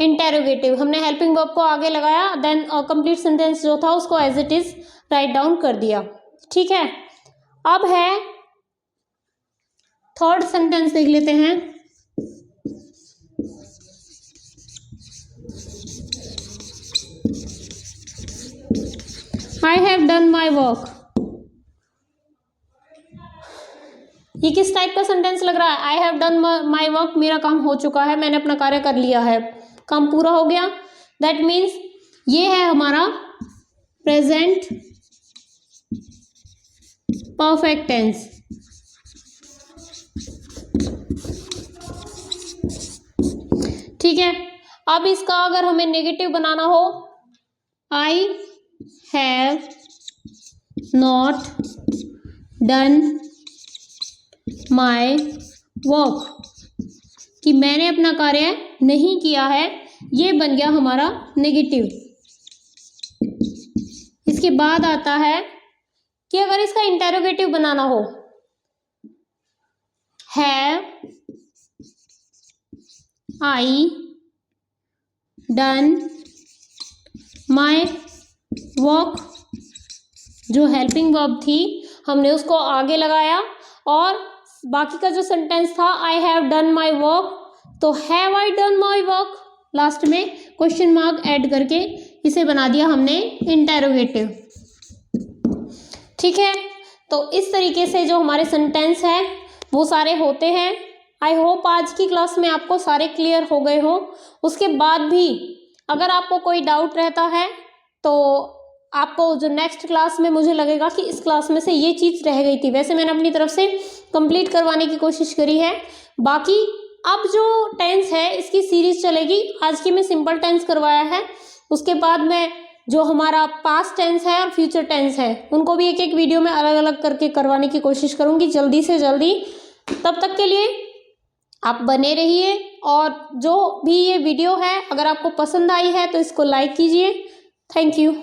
इंटेरोगेटिव। हमने हेल्पिंग वर्ब को आगे लगाया, देन कंप्लीट सेंटेंस जो था उसको as it is write down कर दिया। ठीक है, अब है थर्ड सेंटेंस देख लेते हैं। I have done my work. ये किस टाइप का सेंटेंस लग रहा है? आई हैव डन माई वर्क, मेरा काम हो चुका है, मैंने अपना कार्य कर लिया है, काम पूरा हो गया। दैट मीन्स ये है हमारा प्रेजेंट परफेक्ट टेंस। ठीक है, अब इसका अगर हमें नेगेटिव बनाना हो, आई have not done my work, कि मैंने अपना कार्य नहीं किया है, ये बन गया हमारा नेगेटिव। इसके बाद आता है कि अगर इसका इंटेरोगेटिव बनाना हो, have I done my work, जो हेल्पिंग वर्ब थी हमने उसको आगे लगाया, और बाकी का जो सेंटेंस था I have done my work, तो have I done my work, last में क्वेश्चन मार्क ऐड करके इसे बना दिया हमने इंटेरोगेटिव। ठीक है, तो इस तरीके से जो हमारे सेंटेंस हैं वो सारे होते हैं। आई होप आज की क्लास में आपको सारे क्लियर हो गए हो। उसके बाद भी अगर आपको कोई डाउट रहता है तो आपको जो नेक्स्ट क्लास में मुझे लगेगा कि इस क्लास में से ये चीज़ रह गई थी, वैसे मैंने अपनी तरफ से कंप्लीट करवाने की कोशिश करी है। बाकी अब जो टेंस है इसकी सीरीज चलेगी। आज की मैं सिंपल टेंस करवाया है, उसके बाद मैं जो हमारा पास्ट टेंस है और फ्यूचर टेंस है उनको भी एक एक वीडियो में अलग अलग करके करवाने की कोशिश करूँगी जल्दी से जल्दी। तब तक के लिए आप बने रहिए, और जो भी ये वीडियो है अगर आपको पसंद आई है तो इसको लाइक कीजिए। Thank you.